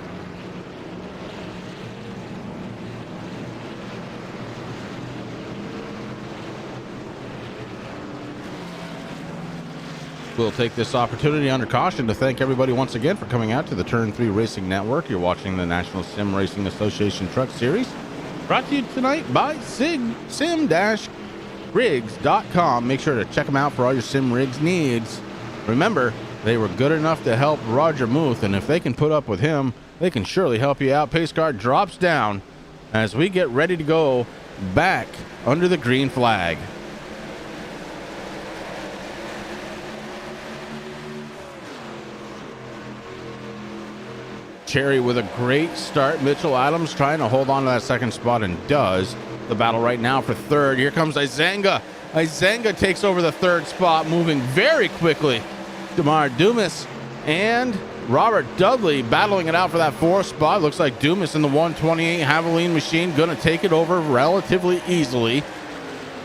We'll take this opportunity under caution to thank everybody once again for coming out to the Turn 3 Racing Network. You're watching the National Sim Racing Association Truck Series, brought to you tonight by sim-rigs.com. Make sure to check them out for all your sim rigs needs. Remember, they were good enough to help Roger Muth, and if they can put up with him, they can surely help you out. Pace car drops down as we get ready to go back under the green flag. Cherry with a great start. Mitchell Adams trying to hold on to that second spot and does. The battle right now for third. Here comes Izenga. Izenga takes over the third spot, moving very quickly. Damar Dumas and Robert Dudley battling it out for that fourth spot. Looks like Dumas in the 128 Havoline machine going to take it over relatively easily.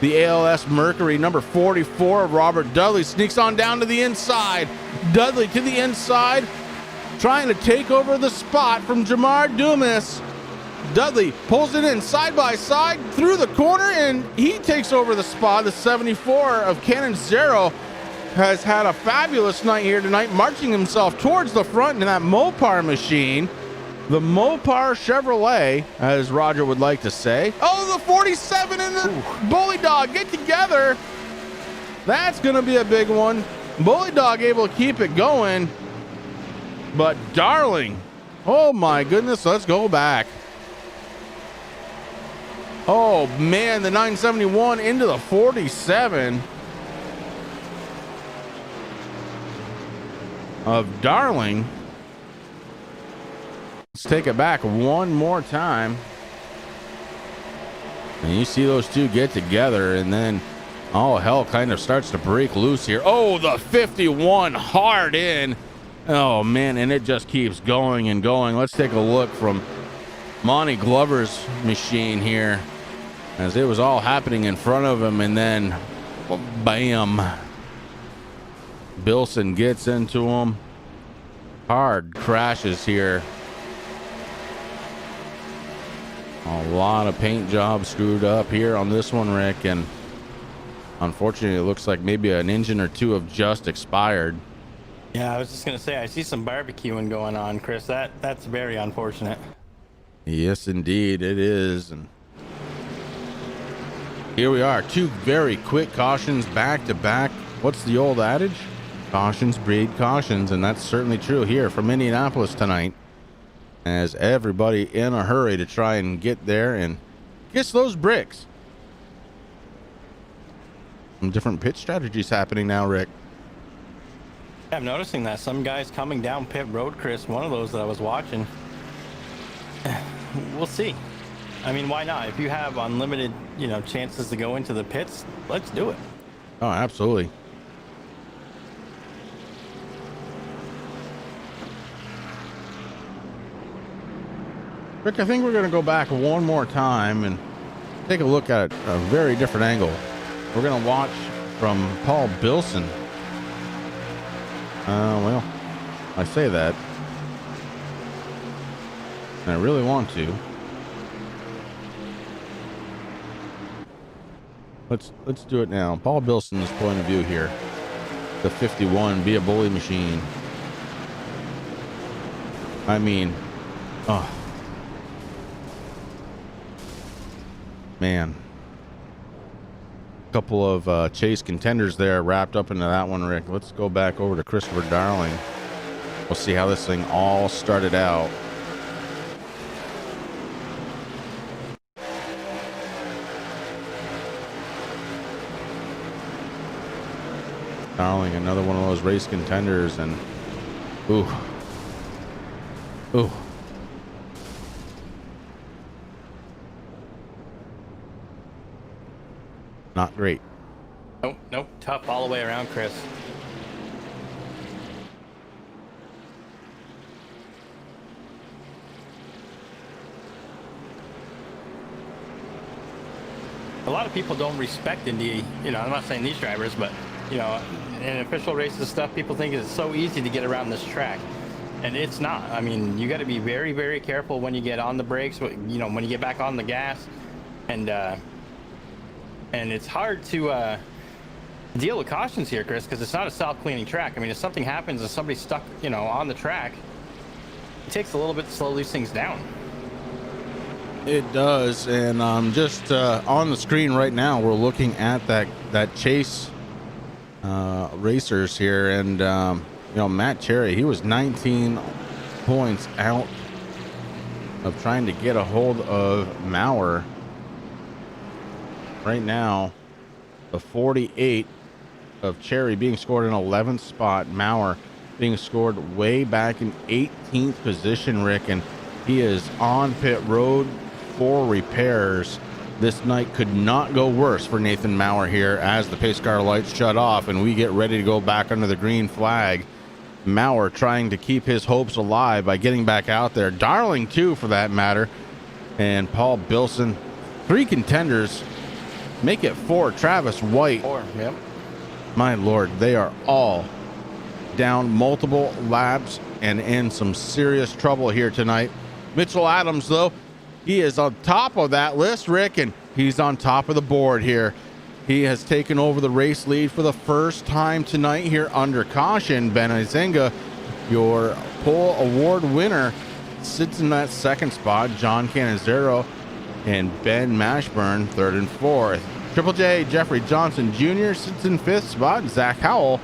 The ALS Mercury number 44 of Robert Dudley sneaks on down to the inside. Dudley to the inside, trying to take over the spot from Jamar Dumas. Dudley pulls it in side by side through the corner, and he takes over the spot. The 74 of Cannon Zero has had a fabulous night here tonight, marching himself towards the front in that Mopar machine. The Mopar Chevrolet, as Roger would like to say. Oh, the 47 and the Bully Dog get together. That's going to be a big one. Bully Dog able to keep it going. But Darling, oh my goodness, let's go back. Oh man, the 971 into the 47 of Darling. Let's take it back one more time. And you see those two get together, and then all hell kind of starts to break loose here. Oh, the 51 hard in. Oh man, and it just keeps going and going. Let's take a look from Monty Glover's machine here, as it was all happening in front of him, and then bam, Bilson gets into him. Hard crashes here. A lot of paint jobs screwed up here on this one, Rick, and unfortunately it looks like maybe an engine or two have just expired. Yeah, I was just gonna say, I see some barbecuing going on, Chris. That's very unfortunate. Yes, indeed, it is. And here we are, two very quick cautions back to back. What's the old adage? Cautions breed cautions, and that's certainly true here from Indianapolis tonight, as everybody in a hurry to try and get there and get those bricks. Some different pit strategies happening now, Rick. I'm noticing that some guys coming down pit road, Chris, one of those that I was watching. We'll see. I mean, why not? If you have unlimited, chances to go into the pits, let's do it. Oh, absolutely. Rick, I think we're going to go back one more time and take a look at a very different angle. We're going to watch from Paul Bilson. Well, I say that, and I really want to. Let's do it now. Paul Bilson's point of view here. The 51 be a bully machine. I mean, oh man. Couple of chase contenders there wrapped up into that one, Rick. Let's go back over to Christopher Darling. We'll see how this thing all started out. Darling, another one of those race contenders, and ooh. Not great. Nope. Tough all the way around, Chris. A lot of people don't respect Indy. I'm not saying these drivers, but, in official races stuff, people think it's so easy to get around this track. And it's not. I mean, you got to be very, very careful when you get on the brakes, when you get back on the gas. And it's hard to Deal with cautions here, Chris, because it's not a self-cleaning track. I mean, if something happens and somebody's stuck, you know, on the track, it takes a little bit to slow these things down. It does, and just on the screen right now, we're looking at that chase racers here, and you know, Matt Cherry, he was 19 points out of trying to get a hold of Maurer. Right now, the 48 of Cherry being scored in 11th spot, Maurer being scored way back in 18th position, Rick, and he is on pit road for repairs. This night could not go worse for Nathan Maurer here as the pace car lights shut off and we get ready to go back under the green flag. Maurer trying to keep his hopes alive by getting back out there. Darling too, for that matter. And Paul Bilson, 3 contenders, make it 4. Travis White. 4, yep. My Lord, they are all down multiple laps and in some serious trouble here tonight. Mitchell Adams, though, he is on top of that list, Rick, and he's on top of the board here. He has taken over the race lead for the first time tonight here under caution. Ben Izenga, your pole award winner, sits in that 2nd spot. John Cannizzaro and Ben Mashburn 3rd and 4th. Triple J Jeffrey Johnson Jr. sits in 5th spot. Zach Howell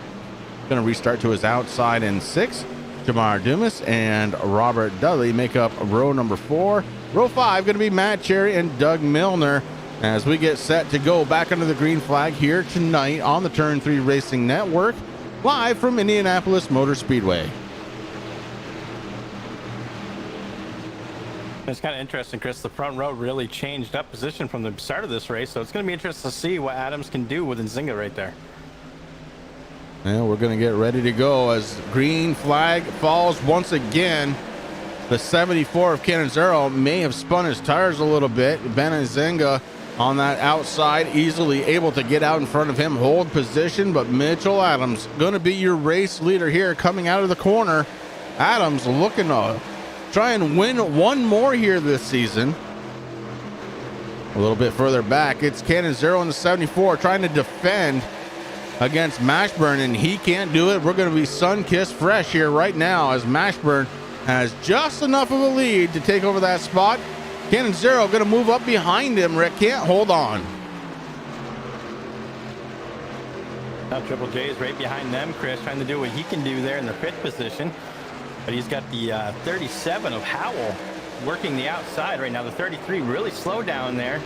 going to restart to his outside in 6th. Jamar Dumas and Robert Dudley make up row number 4. Row 5 going to be Matt Cherry and Doug Milner as we get set to go back under the green flag here tonight on the Turn 3 Racing Network, live from Indianapolis Motor Speedway. It's kind of interesting, Chris. The front row really changed up position from the start of this race, so it's going to be interesting to see what Adams can do with Nzinga right there. And we're going to get ready to go as green flag falls once again. The 74 of Cannizzaro may have spun his tires a little bit. Ben Izenga on that outside, easily able to get out in front of him, hold position, but Mitchell Adams going to be your race leader here coming out of the corner. Adams looking to try and win one more here this season. A little bit further back, it's Cannizzaro in the 74 trying to defend against Mashburn, and he can't do it. We're going to be sun-kissed fresh here right now as Mashburn has just enough of a lead to take over that spot. Cannizzaro going to move up behind him. Rick can't hold on. Now Triple J is right behind them, Chris, trying to do what he can do there in the pit position. But he's got the 37 of Howell working the outside right now. The 33 really slow down there.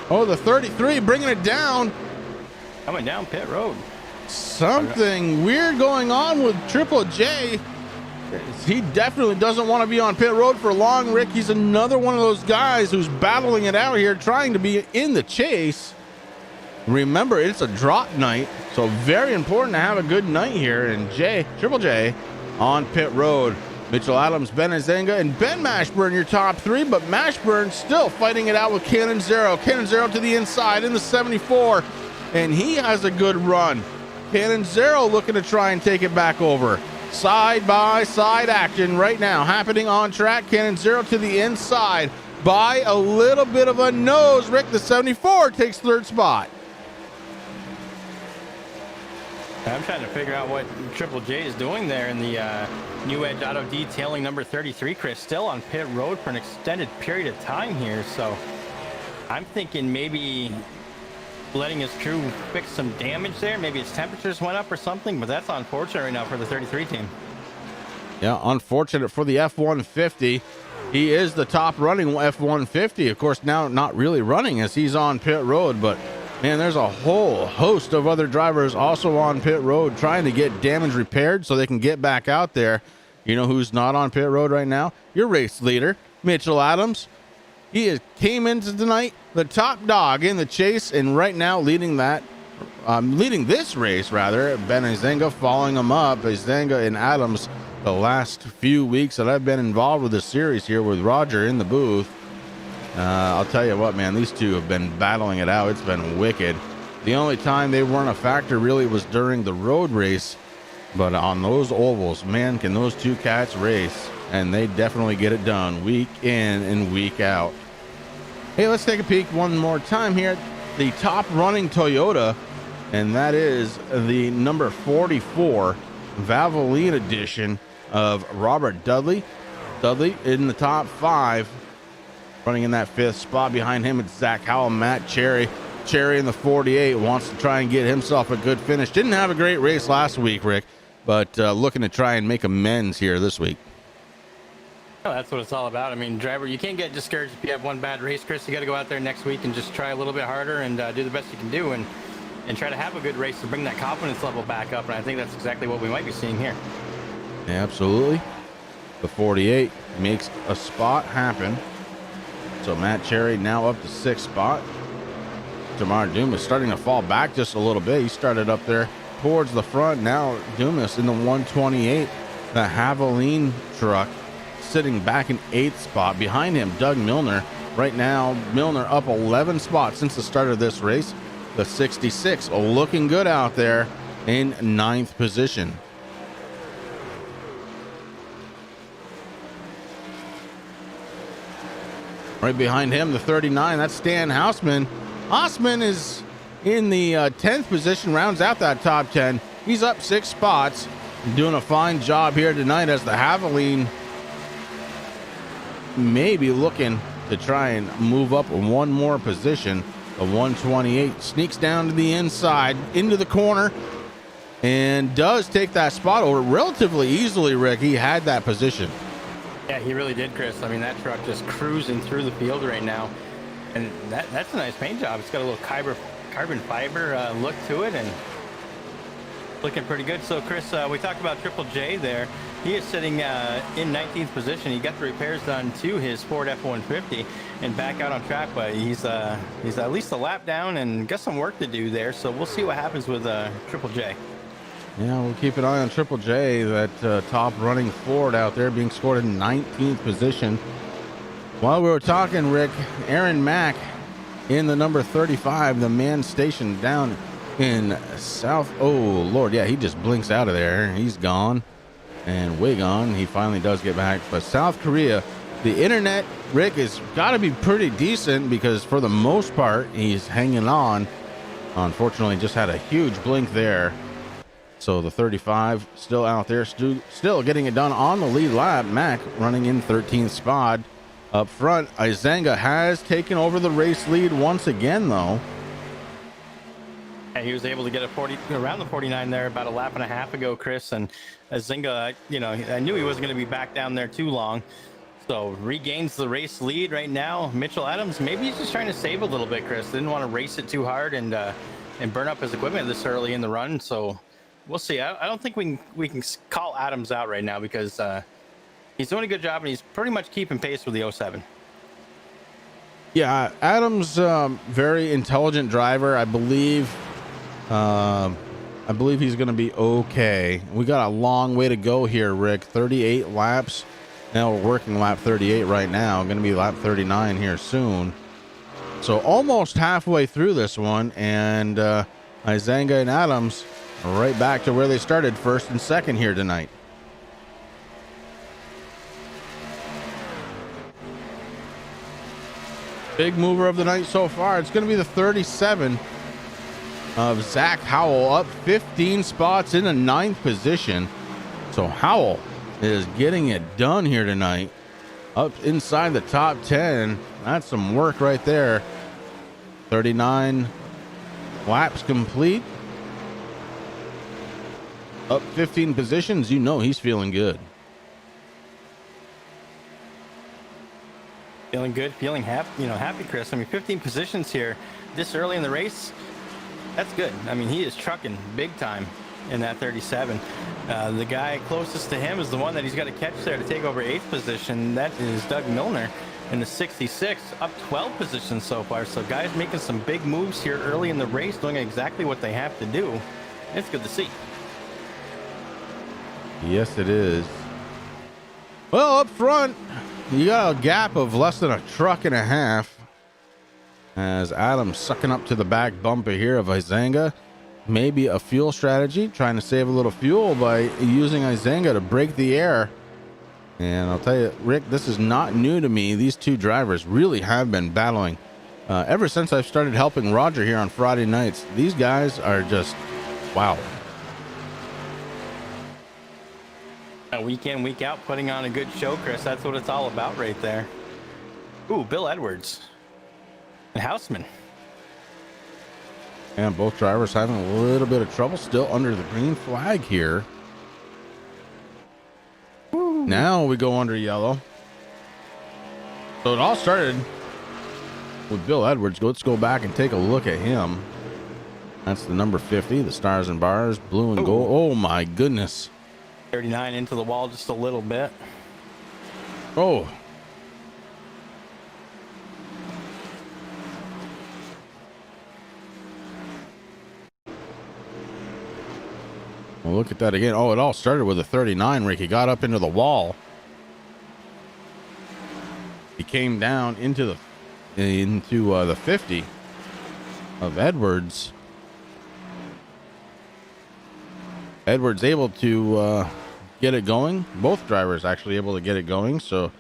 Oh, the 33 bringing it down. Coming down pit road. Something weird going on with Triple J. He definitely doesn't want to be on pit road for long, Rick. He's another one of those guys who's battling it out here, trying to be in the chase. Remember, it's a drop night, so very important to have a good night here. And Triple J on pit road. Mitchell Adams, Ben Izenga, and Ben Mashburn, your top 3, but Mashburn still fighting it out with Cannizzaro. Cannizzaro to the inside in the 74, and he has a good run. Cannizzaro looking to try and take it back over. Side by side action right now happening on track. Cannizzaro to the inside by a little bit of a nose. Rick, the 74 takes 3rd spot. I'm trying to figure out what Triple J is doing there in the New Edge Auto Detailing number 33, Chris. Still on pit road for an extended period of time here, so I'm thinking maybe letting his crew fix some damage there. Maybe his temperatures went up or something, but that's unfortunate right now for the 33 team. Yeah, unfortunate for the F-150. He is the top running F-150. Of course, now not really running as he's on pit road, but man, there's a whole host of other drivers also on pit road trying to get damage repaired so they can get back out there. You know who's not on pit road right now? Your race leader, Mitchell Adams. He came into tonight the top dog in the chase, and right now leading this race rather. Ben Izenga following him up. Izenga and Adams, the last few weeks that I've been involved with this series here with Roger in the booth, I'll tell you what, man, these two have been battling it out. It's been wicked. The only time they weren't a factor really was during the road race, but on those ovals, man, can those two cats race, and they definitely get it done week in and week out. Hey, let's take a peek one more time here. The top running Toyota and that is the number 44 Valvoline edition of Robert Dudley. Dudley in the top 5, running in that 5th spot. Behind him, it's Zach Howell, Matt Cherry. Cherry in the 48 wants to try and get himself a good finish. Didn't have a great race last week, Rick, but looking to try and make amends here this week. Oh, that's what it's all about. I mean, driver, you can't get discouraged if you have one bad race, Chris. You got to go out there next week and just try a little bit harder and do the best you can do and try to have a good race to bring that confidence level back up. And I think that's exactly what we might be seeing here. Absolutely. The 48 makes a spot happen. So Matt Cherry now up to 6th spot. Jamar Dumas starting to fall back just a little bit. He started up there towards the front. Now Dumas in the 128. The Haviland truck sitting back in 8th spot. Behind him, Doug Milner. Right now, Milner up 11 spots since the start of this race. The 66 looking good out there in 9th position. Right behind him, the 39, that's Stan Hausman. Hausman is in the 10th position, rounds out that top 10. He's up 6 spots, doing a fine job here tonight as the Haviland maybe looking to try and move up one more position. The 128 sneaks down to the inside, into the corner, and does take that spot over relatively easily, Rick. He had that position. Yeah, he really did, Chris. I mean, that truck just cruising through the field right now. And that's a nice paint job. It's got a little carbon fiber look to it and looking pretty good. So, Chris, we talked about Triple J there. He is sitting in 19th position. He got the repairs done to his Ford F-150 and back out on track, but he's at least a lap down and got some work to do there. So we'll see what happens with Triple J. Yeah, we'll keep an eye on Triple J, that top running Ford out there being scored in 19th position. While we were talking, Rick, Aaron Mack in the number 35, the man stationed down in South. Oh, Lord, yeah, he just blinks out of there. He's gone and way gone. He finally does get back. But South Korea, the internet, Rick, has got to be pretty decent because for the most part, he's hanging on. Unfortunately, just had a huge blink there. So the 35 still out there, still getting it done on the lead lap. Mack running in 13th spot. Up front, Izanga has taken over the race lead once again, though. And he was able to get around the 49 there about a lap and a half ago, Chris. And Izanga, I knew he wasn't going to be back down there too long. So regains the race lead right now. Mitchell Adams, maybe he's just trying to save a little bit, Chris. Didn't want to race it too hard and burn up his equipment this early in the run. So we'll see. I don't think we can call Adams out right now because he's doing a good job and he's pretty much keeping pace with the 07. Yeah, Adams, very intelligent driver. I believe he's going to be okay. We got a long way to go here, Rick. 38 laps. Now we're working lap 38 right now. Going to be lap 39 here soon. So almost halfway through this one, and Izanga and Adams are right back to where they started, first and second here tonight. Big mover of the night so far. It's going to be the 37 of Zach Howell, up 15 spots in the 9th position. So Howell is getting it done here tonight, up inside the top 10. That's some work right there. 39 laps complete, up 15 positions. He's feeling good. Feeling good, feeling happy, Chris. I mean, 15 positions here this early in the race. That's good. I mean, he is trucking big time in that 37. The guy closest to him is the one that he's got to catch there to take over 8th position. That is Doug Milner in the 66, up 12 positions so far. So guys making some big moves here early in the race, doing exactly what they have to do. It's good to see. Yes, it is. Well, up front, you got a gap of less than a truck and a half as Adams sucking up to the back bumper here of Izanga. Maybe a fuel strategy, trying to save a little fuel by using Izanga to break the air. And I'll tell you, Rick, this is not new to me. These two drivers really have been battling Ever since I've started helping Roger here on Friday nights, these guys are just, wow. Week in, week out, putting on a good show, Chris. That's what it's all about right there. Ooh, Bill Edwards and Houseman. And both drivers having a little bit of trouble still under the green flag here. Woo. Now we go under yellow. So it all started with Bill Edwards. Let's go back and take a look at him. That's the number 50, the stars and bars, blue and gold. Oh my goodness. 39 into the wall just a little bit. Oh. Well, look at that again. Oh, it all started with a 39, Rick. He got up into the wall. He came down into the 50 of Edwards. Edwards able to get it going. Both drivers actually able to get it going. So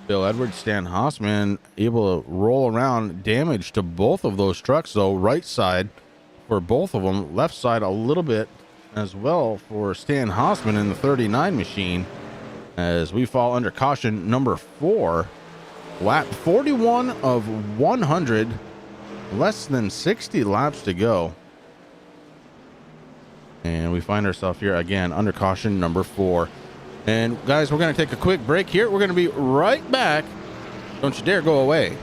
Bill Edwards, Stan Haasman able to roll around. Damage to both of those trucks though. Right side for both of them. Left side a little bit as well for Stan Haasman in the 39 machine, as we fall under caution number 4. Lap 41 of 100. Less than 60 laps to go. And we find ourselves here again under caution number 4. And guys, we're going to take a quick break here. We're going to be right back. Don't you dare go away.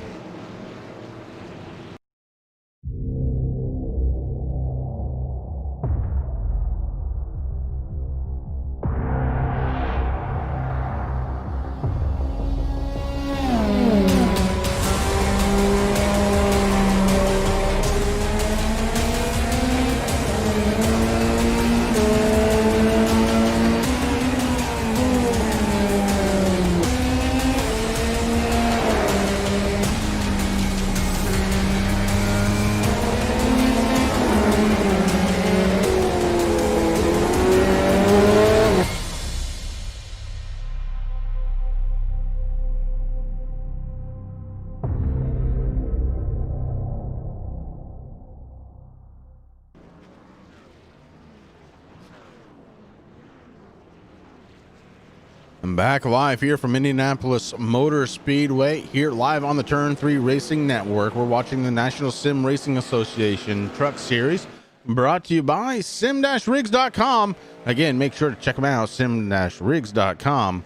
I'm back live here from Indianapolis Motor Speedway, here live on the Turn 3 Racing Network. We're watching the National Sim Racing Association Truck Series, brought to you by sim-rigs.com. Again, make sure to check them out, sim-rigs.com.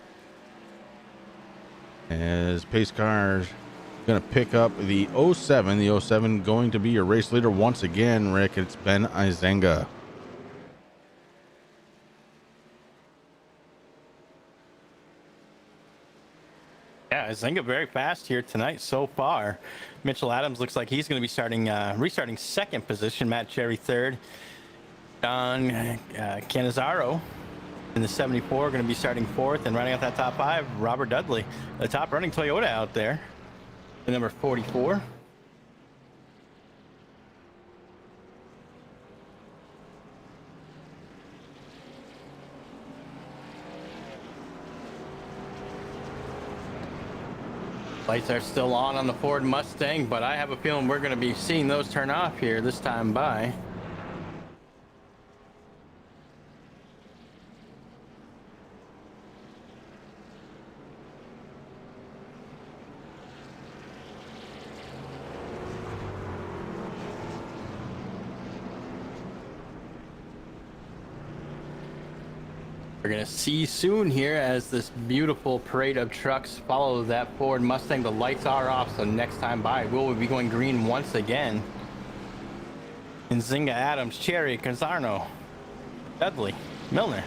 As Pace Cars going to pick up the 07. The 07 going to be your race leader once again, Rick. It's Ben Izenga. Yeah, Zenga very fast here tonight so far. Mitchell Adams looks like he's going to be starting, restarting second position. Matt Cherry third. Don Canizaro in the 74 going to be starting fourth, and running out that top 5, Robert Dudley, the top running Toyota out there, the number 44. Lights are still on the Ford Mustang, but I have a feeling we're going to be seeing those turn off here this time by. We're going to see soon here as this beautiful parade of trucks follow that Ford Mustang. The lights are off, so next time by we'll be going green once again. And Zinga, Adams, Cherry, Canzarno, Dudley, Milner.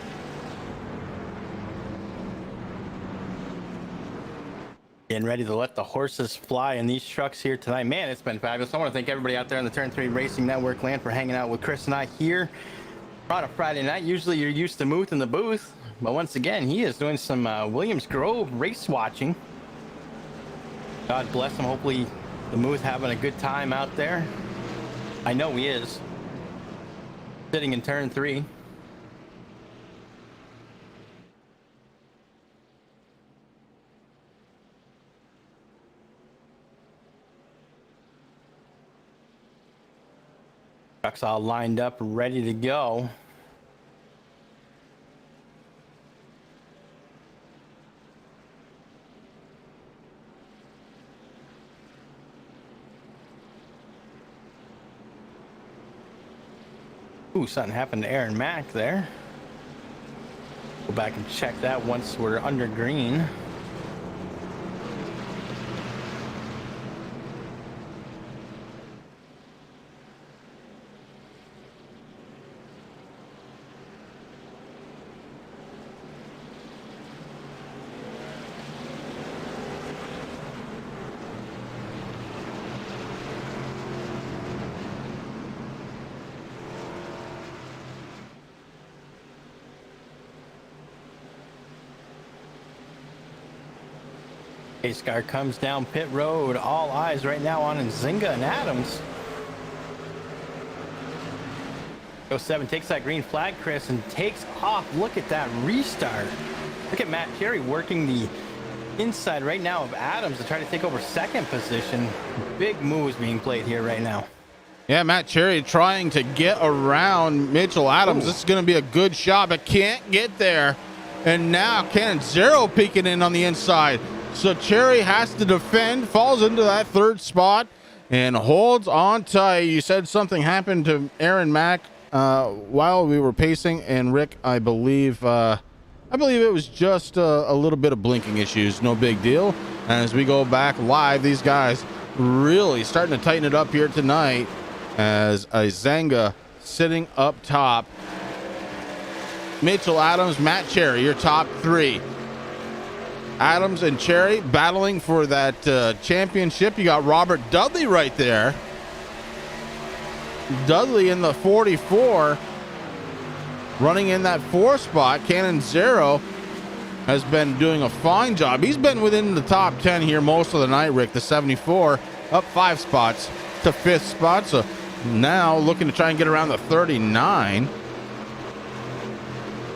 Getting ready to let the horses fly in these trucks here tonight. Man, it's been fabulous. I want to thank everybody out there on the Turn 3 Racing Network land for hanging out with Chris and I here on a Friday night. Usually you're used to Muth in the booth, but once again he is doing some Williams Grove race watching. God bless him. Hopefully the Muth having a good time out there. I know he is. Sitting in turn 3. trucks all lined up, ready to go. Ooh, something happened to Aaron Mack there. Go back and check that once we're under green. Pace car comes down pit road. All eyes right now on Nzinga and Adams. 07 takes that green flag, Chris, and takes off. Look at that restart. Look at Matt Cherry working the inside right now of Adams to try to take over second position. Big moves being played here right now. Yeah, Matt Cherry trying to get around Mitchell Adams. Ooh. This is going to be a good shot, but can't get there. And now Cannon Zero peeking in on the inside. So Cherry has to defend, falls into that third spot, and holds on tight. You said something happened to Aaron Mack while we were pacing, and Rick, I believe it was just a little bit of blinking issues. No big deal. As we go back live, these guys really starting to tighten it up here tonight. As Nzinga sitting up top. Mitchell Adams, Matt Cherry, your top three. Adams and Cherry battling for that championship. You got Robert Dudley right there. Dudley in the 44, running in that 4 spot. Cannon Zero has been doing a fine job. He's been within the top 10 here most of the night, Rick. The 74 up 5 spots to 5th spot. So now looking to try and get around the 39.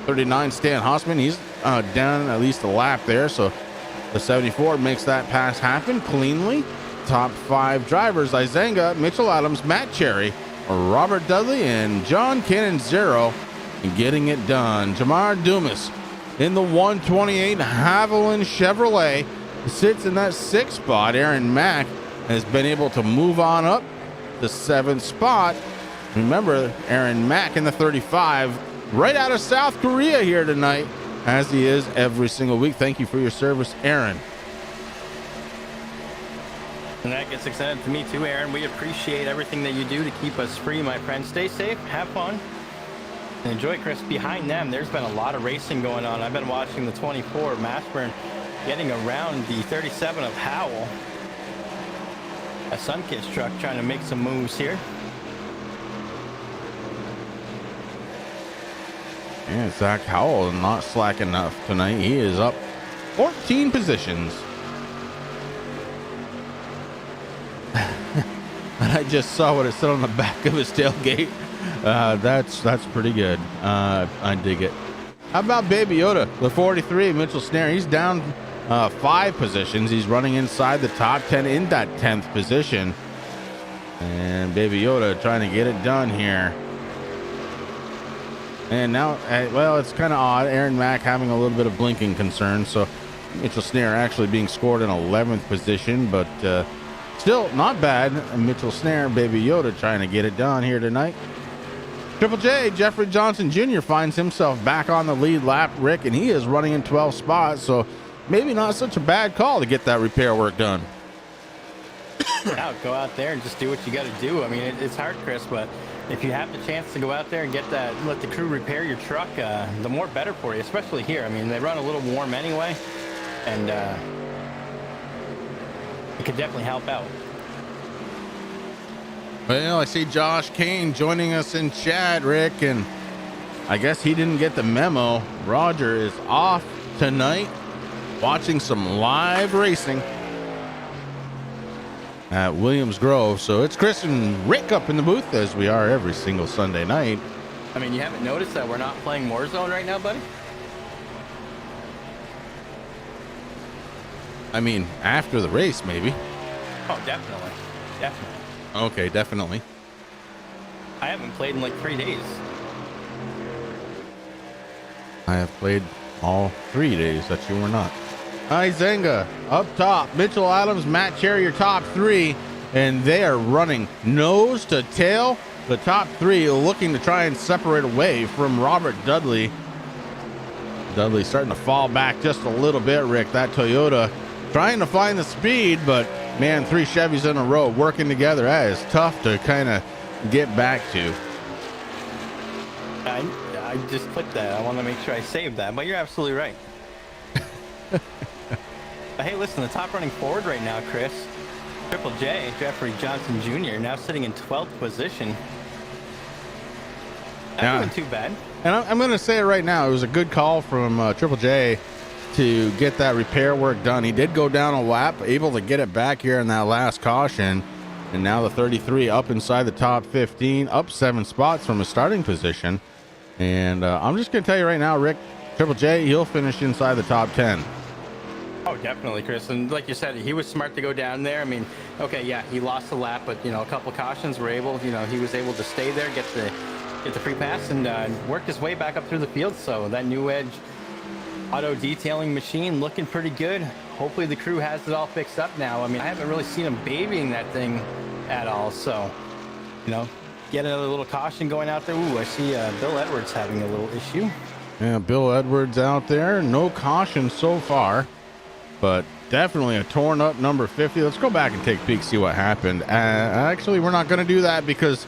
39 Stan Hossman. He's down at least a lap there, so the 74 makes that pass happen cleanly. Top 5 drivers: Nzinga, Mitchell Adams, Matt Cherry, Robert Dudley, and John Cannon Zero getting it done. Jamar Dumas in the 128 Haviland Chevrolet sits in that 6th spot. Aaron Mack has been able to move on up the 7th spot. Remember, Aaron Mack in the 35, right out of South Korea here tonight, as he is every single week. Thank you for your service, Aaron. And that gets excited to me too, Aaron. We appreciate everything that you do to keep us free, my friend. Stay safe, have fun, and enjoy, Chris. Behind them, there's been a lot of racing going on. I've been watching the 24 Mashburn getting around the 37 of Howell. A Sunkist truck trying to make some moves here. Yeah, Zach Howell not slack enough tonight. He is up 14 positions. And I just saw what it said on the back of his tailgate. That's pretty good. I dig it. How about Baby Yoda, the 43, Mitchell Snare? He's down 5 positions. He's running inside the top 10 in that 10th position. And Baby Yoda trying to get it done here. And now, well, it's kind of odd. Aaron Mack having a little bit of blinking concern. So Mitchell Snare actually being scored in 11th position, but still not bad. Mitchell Snare, Baby Yoda trying to get it done here tonight. Triple J, Jeffrey Johnson Jr. finds himself back on the lead lap, Rick, and he is running in 12 spots. So maybe not such a bad call to get that repair work done. Yeah, go out there and just do what you got to do. I mean, it's hard, Chris, but if you have the chance to go out there and get that, let the crew repair your truck, the more better for you, especially here. I mean, they run a little warm anyway, and it could definitely help out. Well, I see Josh Kane joining us in chat, Rick, and I guess he didn't get the memo. Roger is off tonight, watching some live racing at Williams Grove. So it's Chris and Rick up in the booth, as we are every single Sunday night. I mean, you haven't noticed that we're not playing Warzone right now, buddy? I mean, after the race, maybe. Oh, definitely. Definitely. Okay, definitely. I haven't played in like 3 days. I have played all 3 days that you were not. Izenga up top. Mitchell Adams, Matt Cherry, your top three, and they are running nose to tail. The top three looking to try and separate away from Robert Dudley. Dudley starting to fall back just a little bit, Rick. That Toyota trying to find the speed, but man, 3 Chevys in a row working together. That is tough to kind of get back to. I just clicked that. I want to make sure I saved that, but you're absolutely right. But hey, listen, the top running forward right now, Chris, Triple J, Jeffrey Johnson Jr., now sitting in 12th position. Not doing too bad. And I'm going to say it right now. It was a good call from Triple J to get that repair work done. He did go down a lap, able to get it back here in that last caution. And now the 33 up inside the top 15, up 7 spots from his starting position. And I'm just going to tell you right now, Rick, Triple J, he'll finish inside the top 10. Oh, definitely, Chris. And like you said, he was smart to go down there. I mean, okay, yeah, he lost a lap, but, a couple cautions were able, he was able to stay there, get the free pass, and work his way back up through the field. So that New Edge auto detailing machine looking pretty good. Hopefully the crew has it all fixed up now. I mean, I haven't really seen him babying that thing at all. So, get another little caution going out there. Ooh, I see Bill Edwards having a little issue. Yeah, Bill Edwards out there. No caution so far, but definitely a torn up number 50. Let's go back and take a peek, see what happened. Actually, we're not going to do that because,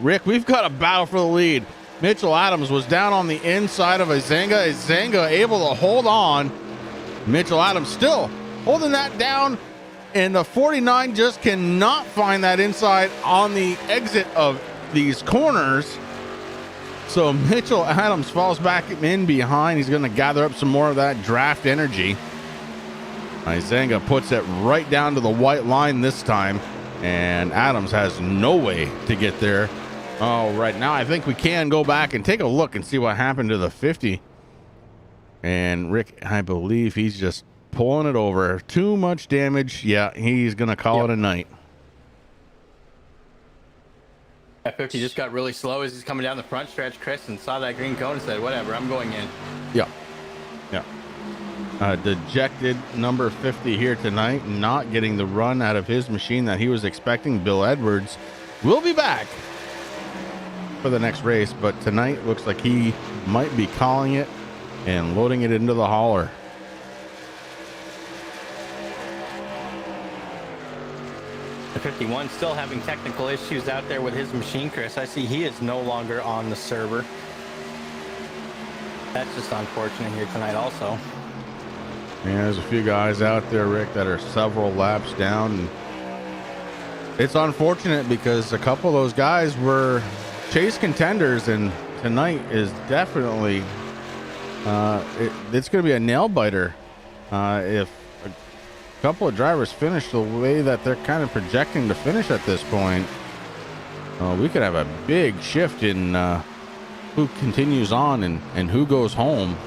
Rick, we've got a battle for the lead. Mitchell Adams was down on the inside of Izenga. Izenga able to hold on. Mitchell Adams still holding that down, and the 49 just cannot find that inside on the exit of these corners. So Mitchell Adams falls back in behind. He's going to gather up some more of that draft energy. Izenga puts it right down to the white line this time, and Adams has no way to get there. Oh, right now I think we can go back and take a look and see what happened to the 50. And Rick, I believe he's just pulling it over. Too much damage. Yeah, he's going to call it a night. That 50 just got really slow as he's coming down the front stretch, Chris, and saw that green cone and said, whatever, I'm going in. Yeah. Dejected number 50 here tonight, not getting the run out of his machine that he was expecting. Bill Edwards will be back for the next race, but tonight looks like he might be calling it and loading it into the hauler. The 51 still having technical issues out there with his machine, Chris. I see he is no longer on the server. That's just unfortunate here tonight also. Yeah, there's a few guys out there, Rick, that are several laps down. And it's unfortunate because a couple of those guys were chase contenders, and tonight is definitely it's going to be a nail biter if a couple of drivers finish the way that they're kind of projecting to finish at this point. We could have a big shift in who continues on and who goes home.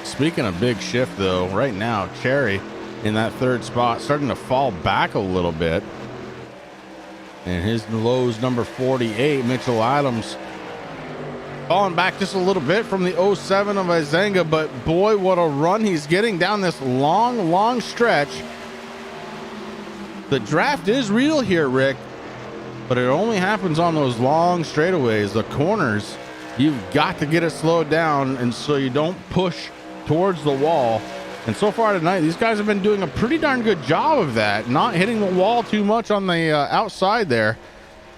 Speaking of big shift, though, right now, Cherry in that third spot starting to fall back a little bit. And his low's number 48, Mitchell Adams, falling back just a little bit from the 07 of Izenga. But boy, what a run he's getting down this long stretch. The draft is real here, Rick, but it only happens on those long straightaways. The corners, you've got to get it slowed down, and so you don't push towards the wall. And so far tonight, these guys have been doing a pretty darn good job of that, not hitting the wall too much on the outside there.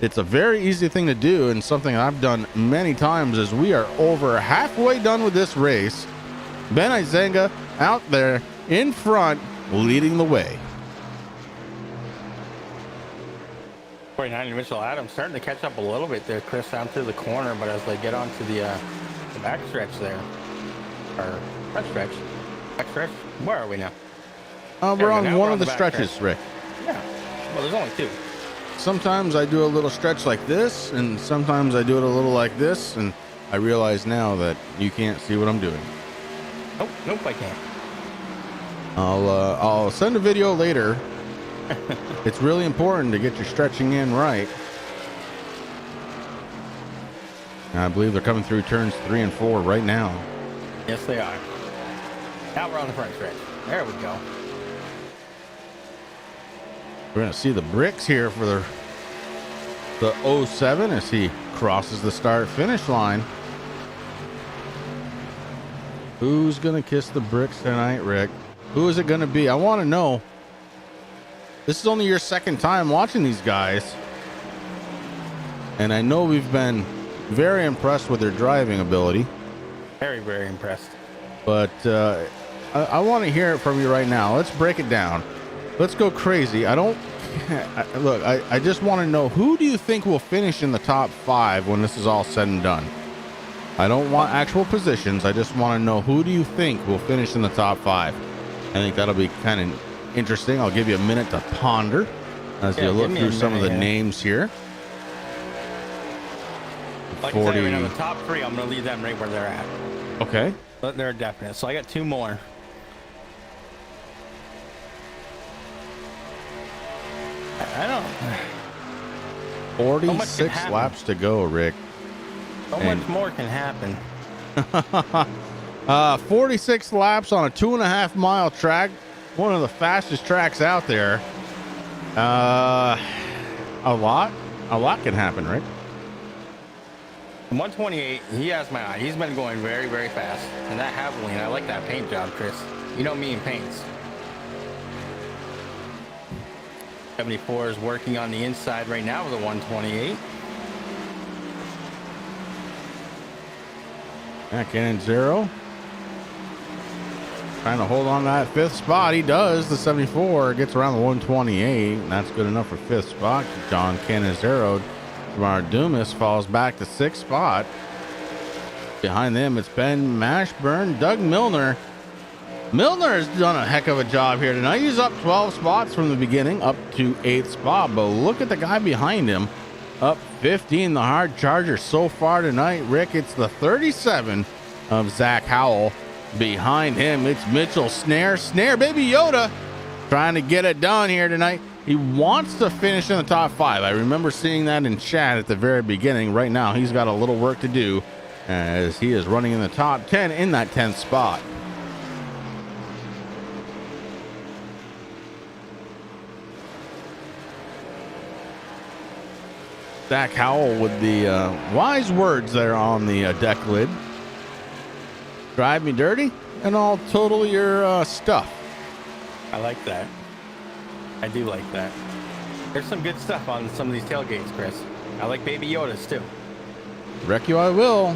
It's a very easy thing to do, and something I've done many times. As we are over halfway done with this race, Ben Izenga out there in front, leading the way. 49 Mitchell Adams starting to catch up a little bit there, Chris, down through the corner, but as they get onto the back stretch there, or front stretch, back stretch, where are we now? We're on one of the stretches, stretch. Rick. Yeah, well, there's only two. Sometimes I do a little stretch like this, and sometimes I do it a little like this, and I realize now that you can't see what I'm doing. Nope, I can't. I'll send a video later It's really important to get your stretching in right. And I believe they're coming through turns 3 and 4 right now. Yes, they are. Now we're on the front stretch. There we go. We're going to see the bricks here for the 07 as he crosses the start finish line. Who's going to kiss the bricks tonight, Rick? Who is it going to be? I want to know. This is only your second time watching these guys. And I know we've been very impressed with their driving ability. Very, very impressed. But I want to hear it from you right now. Let's break it down. Let's go crazy. I just want to know, who do you think will finish in the top 5 when this is all said and done? I don't want actual positions. I just want to know, who do you think will finish in the top 5? I think that'll be kind of interesting. I'll give you a minute to ponder as you look through some of the names here. Like I said, the top 3, I'm going to leave them right where they're at. Okay. But they're definite. So I got 2 more. I don't. 46 laps to go, Rick. So much more can happen. 46 laps on a 2.5 mile track. One of the fastest tracks out there. A lot can happen, Rick. 128, he has my eye. He's been going very, very fast. And that Havoline, I like that paint job, Chris. You know me and paints. 74 is working on the inside right now with a 128. Back in 0. Trying to hold on to that 5th spot. He does. The 74 gets around the 128. And that's good enough for 5th spot. John Canizero. Jamar Dumas falls back to 6th spot. Behind them, it's Ben Mashburn, Doug Milner. Milner has done a heck of a job here tonight. He's up 12 spots from the beginning, up to 8th spot. But look at the guy behind him, up 15. The hard charger so far tonight, Rick. It's the 37 of Zach Howell. Behind him, it's Mitchell Snare, Baby Yoda, trying to get it done here tonight. He wants to finish in the top 5. I remember seeing that in chat at the very beginning. Right now, he's got a little work to do as he is running in the top 10 in that 10th spot. Zach Howell with the wise words there on the deck lid. Drive me dirty and I'll total your stuff. I like that. I do like that. There's some good stuff on some of these tailgates, Chris. I like Baby Yodas too. Wreck you I will.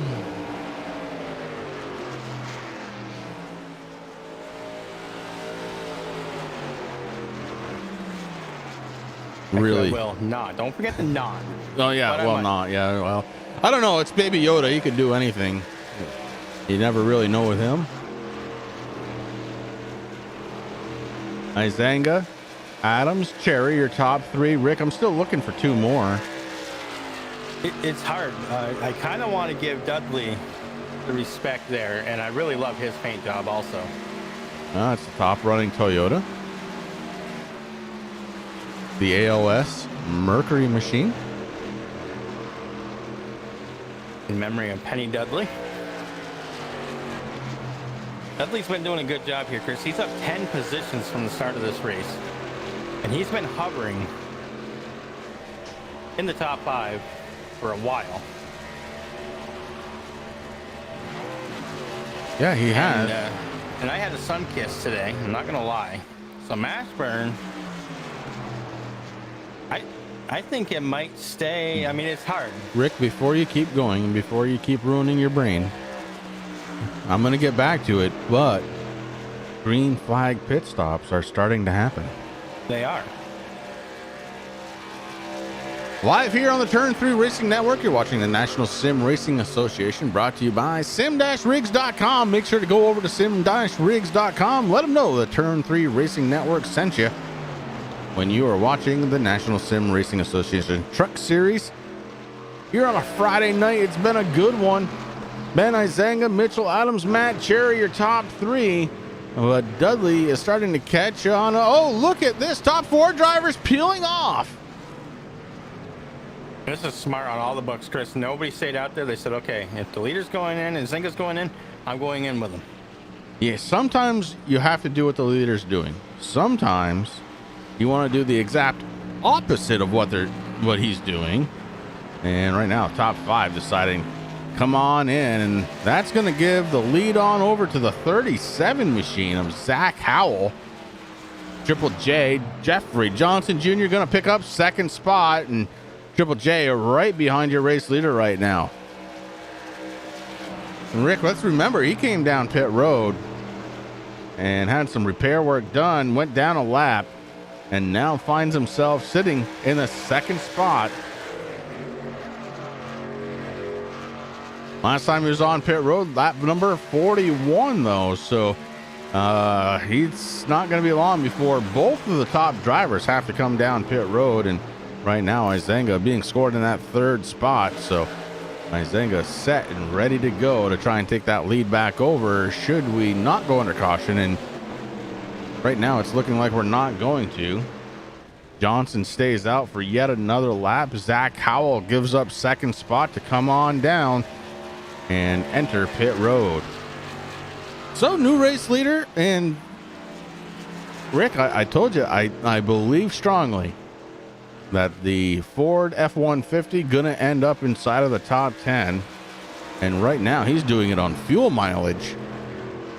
Really? Well, not. Don't forget the not. Oh yeah, well not. Yeah, well, I don't know. It's Baby Yoda. He could do anything. You never really know with him. Izanga, Adams, Cherry, your top 3. Rick, I'm still looking for 2 more. It's hard. I kind of want to give Dudley the respect there, and I really love his paint job also. It's the top running Toyota. The ALS Mercury machine. In memory of Penny Dudley. Dudley's been doing a good job here, Chris. He's up 10 positions from the start of this race. And he's been hovering in the top 5 for a while. Yeah, he has. And I had a sun kiss today. I'm not going to lie. So Mashburn, I think it might stay. I mean, it's hard. Rick, before you keep going and before you keep ruining your brain, I'm going to get back to it, but green flag pit stops are starting to happen. They are. Live here on the Turn 3 Racing Network, you're watching the National Sim Racing Association, brought to you by sim-rigs.com. Make sure to go over to sim-rigs.com. Let them know the Turn 3 Racing Network sent you when you are watching the National Sim Racing Association Truck Series. Here on a Friday night, it's been a good one. Ben Izanga, Mitchell Adams, Matt Cherry, your top 3. But Dudley is starting to catch on. Oh, look at this. Top 4 drivers peeling off. This is smart on all the books, Chris. Nobody stayed out there. They said, okay, if the leader's going in and Zenga's going in, I'm going in with him. Yeah, sometimes you have to do what the leader's doing. Sometimes you want to do the exact opposite of what he's doing. And right now, top 5 deciding, come on in. And that's going to give the lead on over to the 37 machine of Zach Howell. Triple J, Jeffrey Johnson Jr. going to pick up second spot. And Triple J right behind your race leader right now. And Rick, let's remember, he came down pit road and had some repair work done, went down a lap, and now finds himself sitting in the second spot. Last time he was on pit road, lap number 41, though. So he's not going to be long before both of the top drivers have to come down pit road. And right now, Izenga being scored in that third spot. So Izenga set and ready to go to try and take that lead back over should we not go under caution. And right now, it's looking like we're not going to. Johnson stays out for yet another lap. Zach Howell gives up second spot to come on down and enter pit road. So new race leader. And Rick, I told you, I believe strongly that the Ford F-150 gonna end up inside of the top 10. And right now he's doing it on fuel mileage.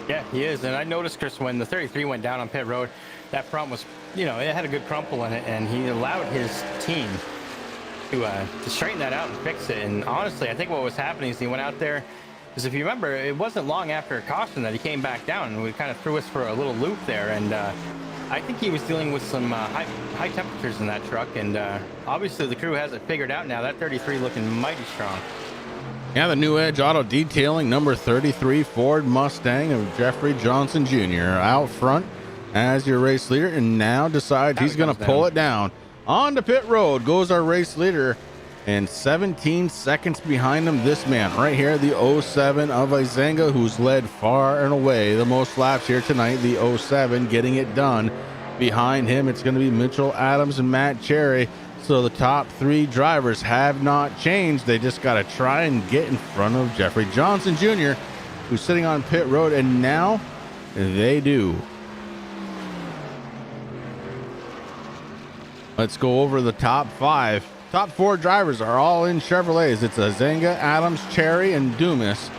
Yeah, he is. And I noticed, Chris, when the 33 went down on pit road, that front was, it had a good crumple in it, and he allowed his team to straighten that out and fix it. And honestly, I think what was happening is he went out there, because if you remember, it wasn't long after a caution that he came back down, and we kind of threw us for a little loop there. And I think he was dealing with some high temperatures in that truck, and obviously the crew has it figured out now. That 33 looking mighty strong. Yeah, the New Edge Auto Detailing number 33 Ford Mustang of Jeffrey Johnson Jr. out front as your race leader, and now decides he's going to pull it down. On to pit road goes our race leader, and 17 seconds behind him, this man right here, the 07 of Izenga, who's led far and away the most laps here tonight. The 07 getting it done. Behind him, it's going to be Mitchell Adams and Matt Cherry. So the top 3 drivers have not changed. They just got to try and get in front of Jeffrey Johnson Jr., who's sitting on pit road, and now they do. Let's go over the top 5. Top 4 drivers are all in Chevrolets. It's Izenga, Adams, Cherry, and Dumas.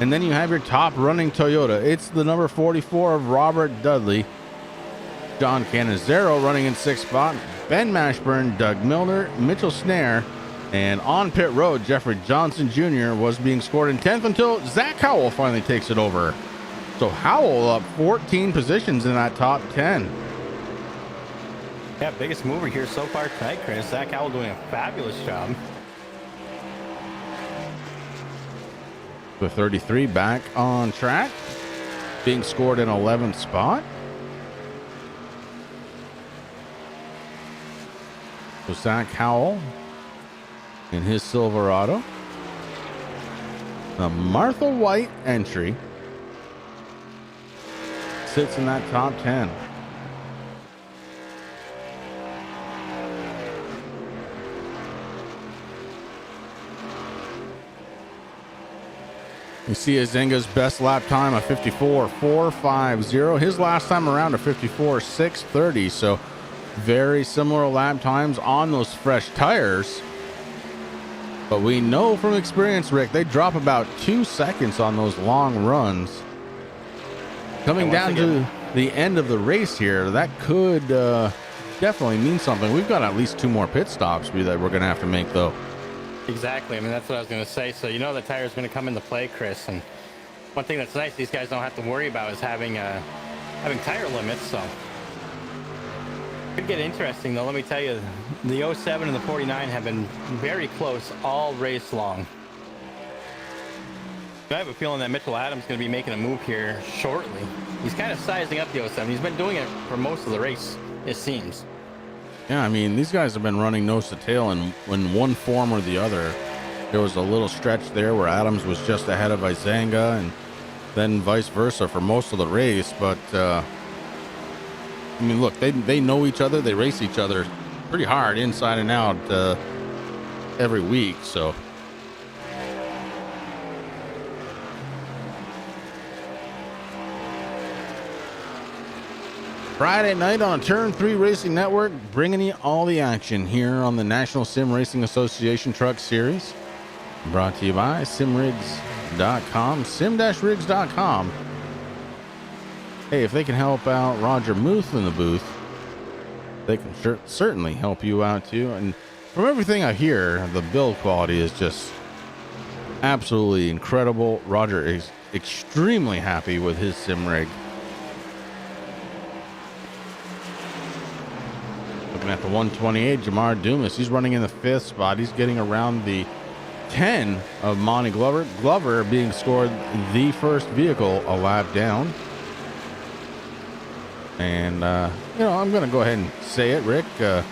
And then you have your top running Toyota. It's the number 44 of Robert Dudley. John Cannizzaro running in 6th spot. Ben Mashburn, Doug Milner, Mitchell Snare, and on pit road, Jeffrey Johnson Jr. was being scored in 10th until Zach Howell finally takes it over. So Howell up 14 positions in that top 10. Yeah, biggest mover here so far tonight, Chris. Zach Howell doing a fabulous job. The 33 back on track, being scored in 11th spot. So Zach Howell in his Silverado. The Martha White entry sits in that top 10. You see Izenga's best lap time, a 54.450. His last time around, a 54.630. So very similar lap times on those fresh tires. But we know from experience, Rick, they drop about 2 seconds on those long runs. Coming down to the end of the race here, that could definitely mean something. We've got at least 2 more pit stops that we're going to have to make, though. Exactly. I mean, that's what I was going to say. So, the tire's going to come into play, Chris. And one thing that's nice, these guys don't have to worry about is having tire limits. So, could get interesting, though. Let me tell you, the 07 and the 49 have been very close all race long. I have a feeling that Mitchell Adams is going to be making a move here shortly. He's kind of sizing up the 07. He's been doing it for most of the race, it seems. Yeah, I mean, these guys have been running nose to tail in one form or the other. There was a little stretch there where Adams was just ahead of Izenga, and then vice versa for most of the race. But I mean, look, they know each other. They race each other pretty hard inside and out every week. So Friday night on Turn 3 Racing Network, bringing you all the action here on the National Sim Racing Association Truck Series. Brought to you by simrigs.com, sim-rigs.com. Hey, if they can help out Roger Muth in the booth, they can certainly help you out too. And from everything I hear, the build quality is just absolutely incredible. Roger is extremely happy with his sim rig. Looking at the 128, Jamar Dumas, he's running in the 5th spot. He's getting around the 10 of Monty Glover. Glover being scored the first vehicle a lap down. And, you know, I'm going to go ahead and say it, Rick. I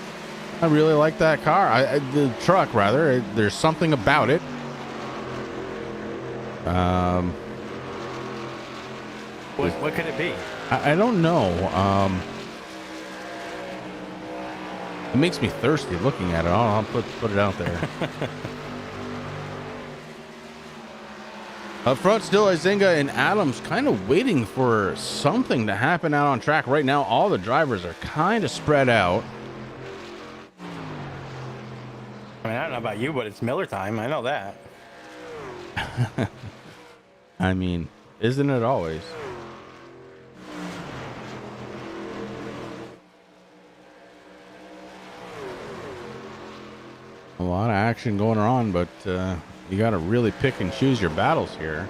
really like that car. The truck, rather. There's something about it. What could it be? I don't know. It makes me thirsty looking at it. I'll put it out there. Up front, still Izinga and Adams kind of waiting for something to happen out on track. Right now, all the drivers are kind of spread out. I mean, I don't know about you, but it's Miller time. I know that. I mean, isn't it always? A lot of action going on, but you got to really pick and choose your battles here.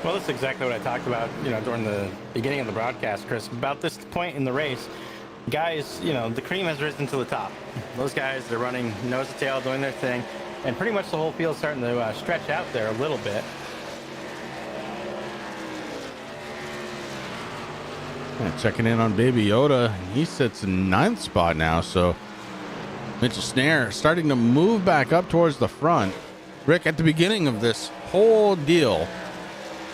Well, that's exactly what I talked about, you know, during the beginning of the broadcast, Chris. About this point in the race, guys, you know, the cream has risen to the top. Those guys, they're running nose to tail, doing their thing, and pretty much the whole field's starting to stretch out there a little bit. Checking in on Baby Yoda. He sits in 9th spot now, so Mitchell Snare starting to move back up towards the front. Rick, at the beginning of this whole deal,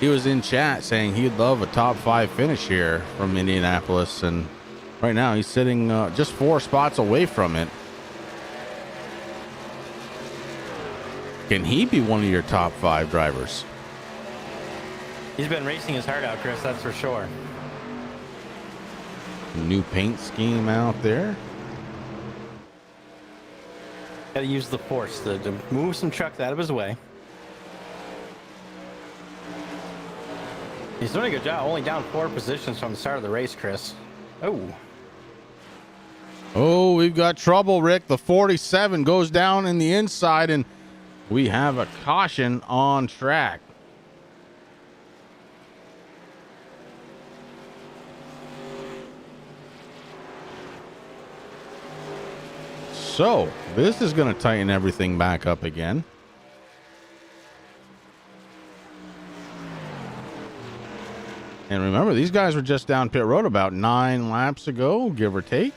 he was in chat saying he'd love a top 5 finish here from Indianapolis, and right now he's sitting just 4 spots away from it. Can he be one of your top 5 drivers? He's been racing his heart out, Chris, that's for sure. New paint scheme out there. Got to use the force to move some trucks out of his way. He's doing a good job. Only down 4 positions from the start of the race, Chris. Oh, we've got trouble, Rick. The 47 goes down in the inside, and we have a caution on track. So this is going to tighten everything back up again. And remember, these guys were just down pit road about 9 laps ago, give or take.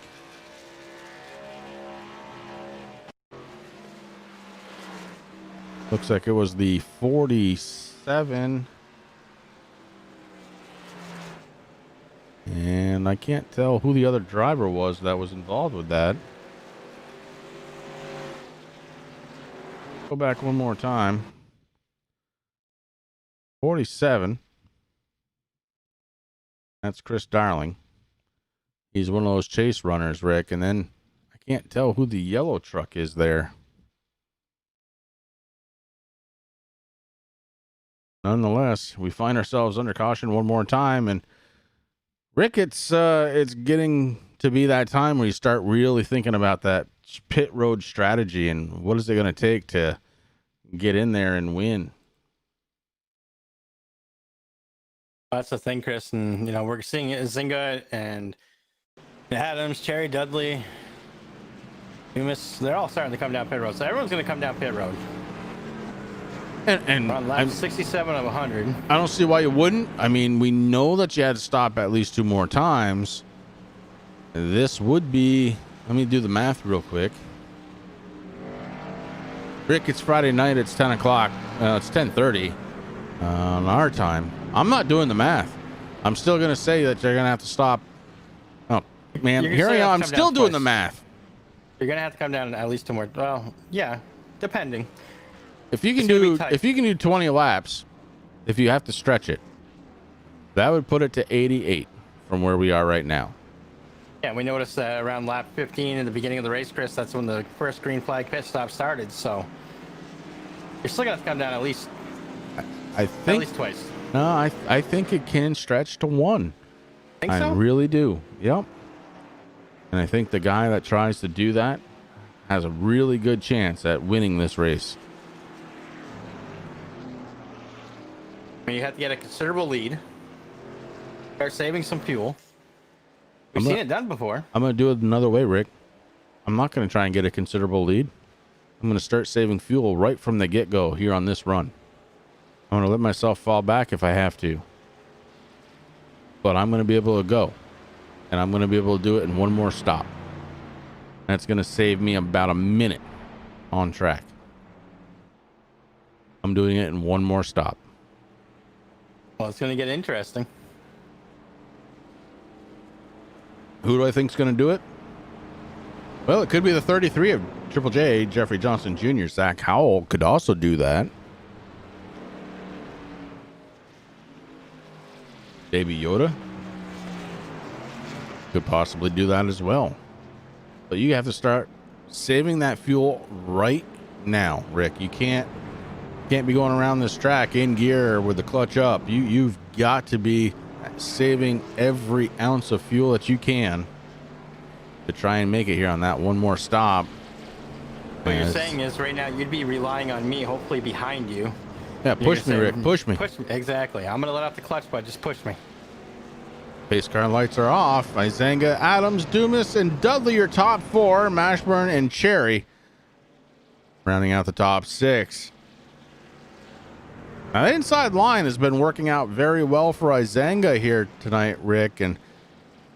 Looks like it was the 47. And I can't tell who the other driver was that was involved with that. Go back one more time. 47. That's Chris Darling. He's one of those chase runners, Rick. And then I can't tell who the yellow truck is there. Nonetheless, we find ourselves under caution one more time. And Rick, it's getting to be that time where you start really thinking about that pit road strategy and what is it going to take to get in there and win. That's the thing, Chris, and you know we're seeing Zinga and Adams, Cherry, Dudley, Dumas. They're all starting to come down pit road, so everyone's going to come down pit road. And on lap 67 of 100. I don't see why you wouldn't. I mean, we know that you had to stop at least 2 more times. This would be. Let me do the math real quick. Rick, it's Friday night. It's 10 o'clock. It's 10:30. on our time. I'm not doing the math. I'm still going to say that you're going to have to stop. Oh, man, You're here I gonna am. have I'm to come still down doing the twice. math. You're gonna have to come down at least 2 more. Well, yeah, depending. If you can It's gonna be do tight. if you can do 20 laps, if you have to stretch it, that would put it to 88 from where we are right now. Yeah, we noticed that around lap 15 in the beginning of the race, Chris. That's when the first green flag pit stop started. So you're still gonna have to come down at least I think twice. no, I think it can stretch to 1. Think I so? really do. Yep. And I think the guy that tries to do that has a really good chance at winning this race. I mean, you have to get a considerable lead. Start saving some fuel. We've seen it done before. I'm going to do it another way, Rick. I'm not going to try and get a considerable lead. I'm going to start saving fuel right from the get-go here on this run. I'm going to let myself fall back if I have to. But I'm going to be able to go. And I'm going to be able to do it in one more stop. That's going to save me about a minute on track. I'm doing it in one more stop. Well, it's going to get interesting. Who do I think is going to do it? Well, it could be the 33 of Triple J, Jeffrey Johnson Jr. Zach Howell could also do that. Baby Yoda could possibly do that as well. But you have to start saving that fuel right now, Rick. You can't be going around this track in gear with the clutch up. You've got to be saving every ounce of fuel that you can to try and make it here on that one more stop. What you're saying is right now you'd be relying on me, hopefully behind you. Yeah, push me, Rick. Push me. Push me. Exactly. I'm going to let off the clutch, but just push me. Pace car lights are off. Izanga, Adams, Dumas, and Dudley are top 4. Mashburn and Cherry rounding out the top 6. Now, the inside line has been working out very well for Izanga here tonight, Rick. And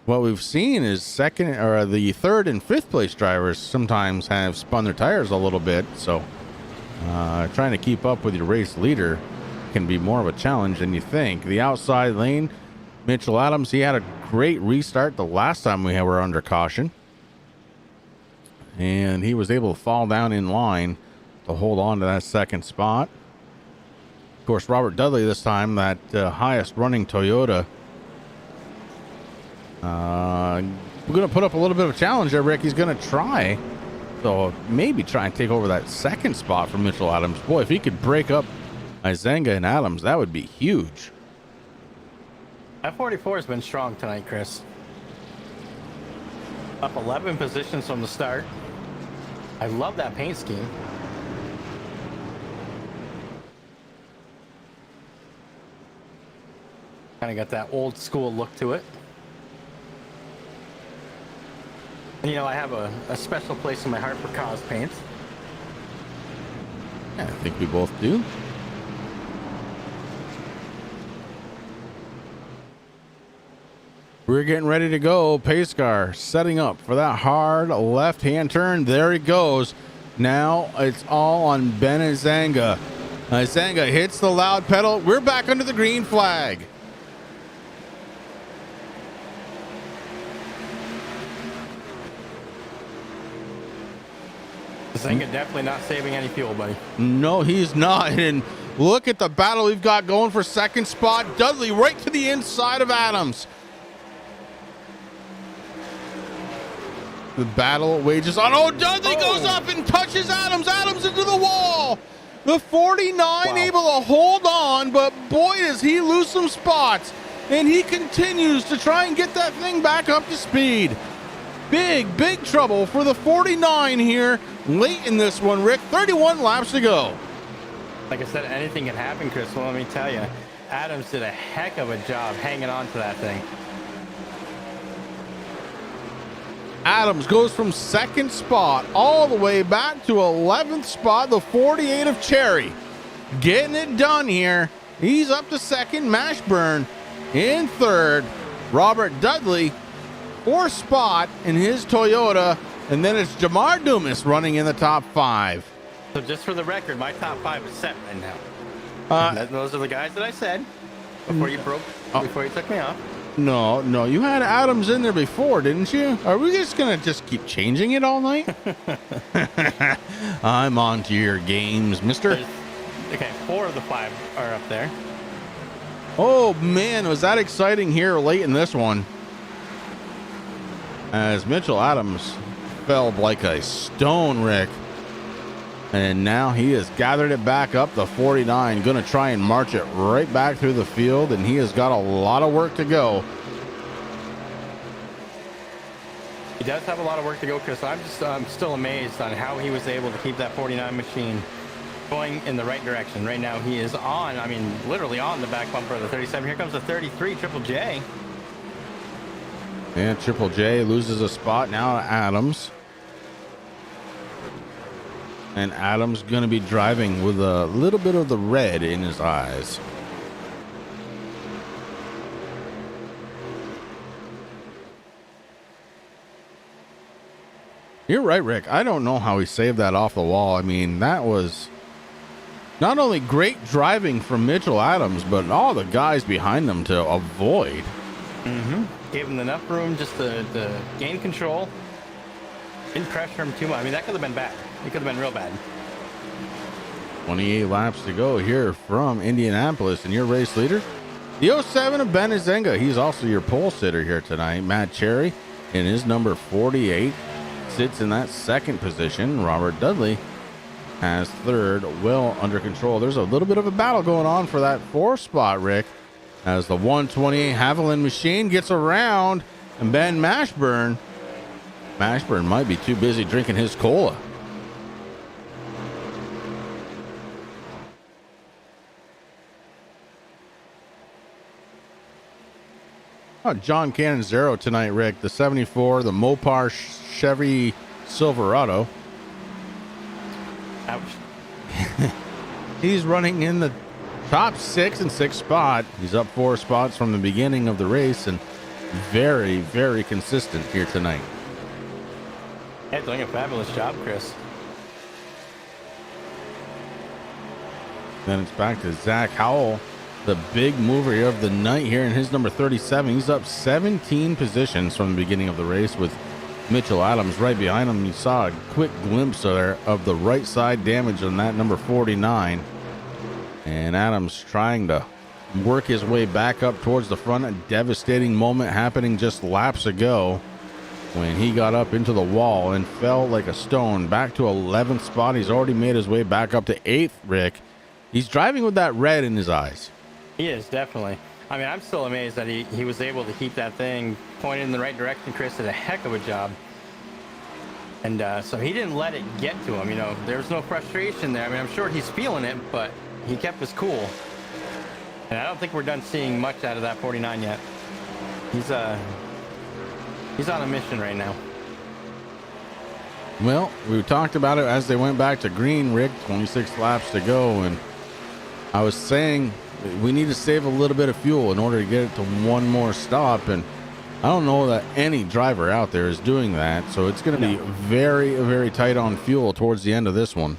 what we've seen is the 3rd and 5th place drivers sometimes have spun their tires a little bit. So trying to keep up with your race leader can be more of a challenge than you think. The outside lane, Mitchell Adams, he had a great restart the last time we were under caution. And he was able to fall down in line to hold on to that 2nd spot. Of course, Robert Dudley this time, that highest running Toyota. We're going to put up a little bit of a challenge there, Rick. He's going to try. So maybe try and take over that 2nd spot from Mitchell Adams. Boy, if he could break up Izanga and Adams, that would be huge. F44 has been strong tonight, Chris. Up 11 positions from the start. I love that paint scheme. Kind of got that old school look to it. And, you know, I have a special place in my heart for cause paints. Yeah, I think we both do. We're getting ready to go. Pace car setting up for that hard left-hand turn. There he goes. Now it's all on Ben Izanga. Izanga hits the loud pedal. We're back under the green flag. Izanga definitely not saving any fuel, buddy. No, he's not. And look at the battle we've got going for 2nd spot. Dudley right to the inside of Adams. The battle wages on. Oh, Dudley goes up and touches Adams. Adams into the wall. The 49 able to hold on, but boy, does he lose some spots. And he continues to try and get that thing back up to speed. Big trouble for the 49 here late in this one, Rick. 31 laps to go. Like I said, anything can happen, Chris. Well, let me tell you, Adams did a heck of a job hanging on to that thing. Adams goes from 2nd spot all the way back to 11th spot, the 48 of Cherry. Getting it done here. He's up to 2nd. Mashburn in 3rd. Robert Dudley, 4th spot in his Toyota. And then it's Jamar Dumas running in the top 5. So just for the record, my top 5 is set right now. Those are the guys that I said before you before you took me off. No, you had Adams in there before, didn't you? Are we just gonna keep changing it all night? I'm on to your games, mister. Okay, 4 of the 5 are up there. Oh man, was that exciting here late in this one? As Mitchell Adams fell like a stone, Rick. And now he has gathered it back up to 49, going to try and march it right back through the field, and he has got a lot of work to go. He does have a lot of work to go, Chris. I'm still amazed on how he was able to keep that 49 machine going in the right direction. Right now he is on, literally on the back bumper of the 37. Here comes the 33, Triple J. And Triple J loses a spot now to Adams. And Adams going to be driving with a little bit of the red in his eyes. You're right, Rick. I don't know how he saved that off the wall. That was not only great driving from Mitchell Adams, but all the guys behind them to avoid. Gave him enough room just to gain control. Didn't pressure him too much. That could have been bad. It could have been real bad. 28 laps to go here from Indianapolis, and your race leader, the 07 of Ben Azenga. He's also your pole sitter here tonight. Matt Cherry in his number 48 sits in that second position. Robert Dudley has third, well under control. There's a little bit of a battle going on for that 4th spot, Rick, as the 128 Haviland machine gets around, and Ben Mashburn might be too busy drinking his cola. Oh, John Cannizzaro tonight, Rick. The 74, the Mopar Chevy Silverado. Ouch. He's running in the top 6 and 6th spot. He's up 4 spots from the beginning of the race, and very, very consistent here tonight. Yeah, doing a fabulous job, Chris. Then it's back to Zach Howell, the big mover of the night here in his number 37. He's up 17 positions from the beginning of the race with Mitchell Adams right behind him. You saw a quick glimpse there of the right side damage on that number 49. And Adams trying to work his way back up towards the front. A devastating moment happening just laps ago when he got up into the wall and fell like a stone back to 11th spot. He's already made his way back up to 8th, Rick. He's driving with that red in his eyes. He is, definitely. I'm still amazed that he was able to keep that thing pointed in the right direction. Chris did a heck of a job. And so he didn't let it get to him. There was no frustration there. I'm sure he's feeling it, but he kept his cool. And I don't think we're done seeing much out of that 49 yet. He's on a mission right now. Well, we talked about it as they went back to green, Rick. 26 laps to go, and I was saying we need to save a little bit of fuel in order to get it to one more stop, and I don't know that any driver out there is doing that, so it's going to be very, very tight on fuel towards the end of this one.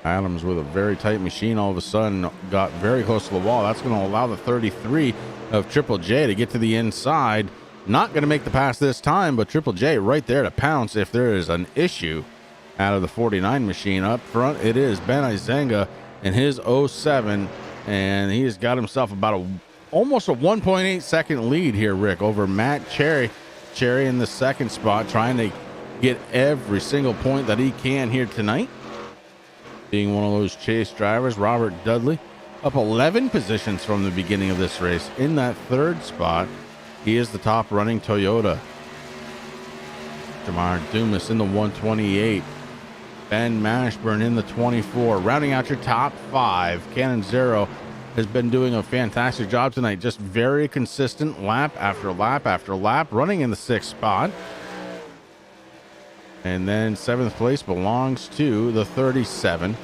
Adams with a very tight machine all of a sudden got very close to the wall. That's going to allow the 33 of Triple J to get to the inside. Not going to make the pass this time, but Triple J right there to pounce if there is an issue out of the 49 machine. Up front, it is Ben Izenga in his 07, and he has got himself about almost a 1.8 second lead here, Rick, over Matt Cherry. Cherry in the second spot, trying to get every single point that he can here tonight. Being one of those chase drivers, Robert Dudley up 11 positions from the beginning of this race. In that third spot, he is the top running Toyota. Jamar Dumas in the 128. Ben Mashburn in the 24. Rounding out your top 5, Cannizzaro has been doing a fantastic job tonight. Just very consistent lap after lap after lap, running in the 6th spot. And then 7th place belongs to the 37.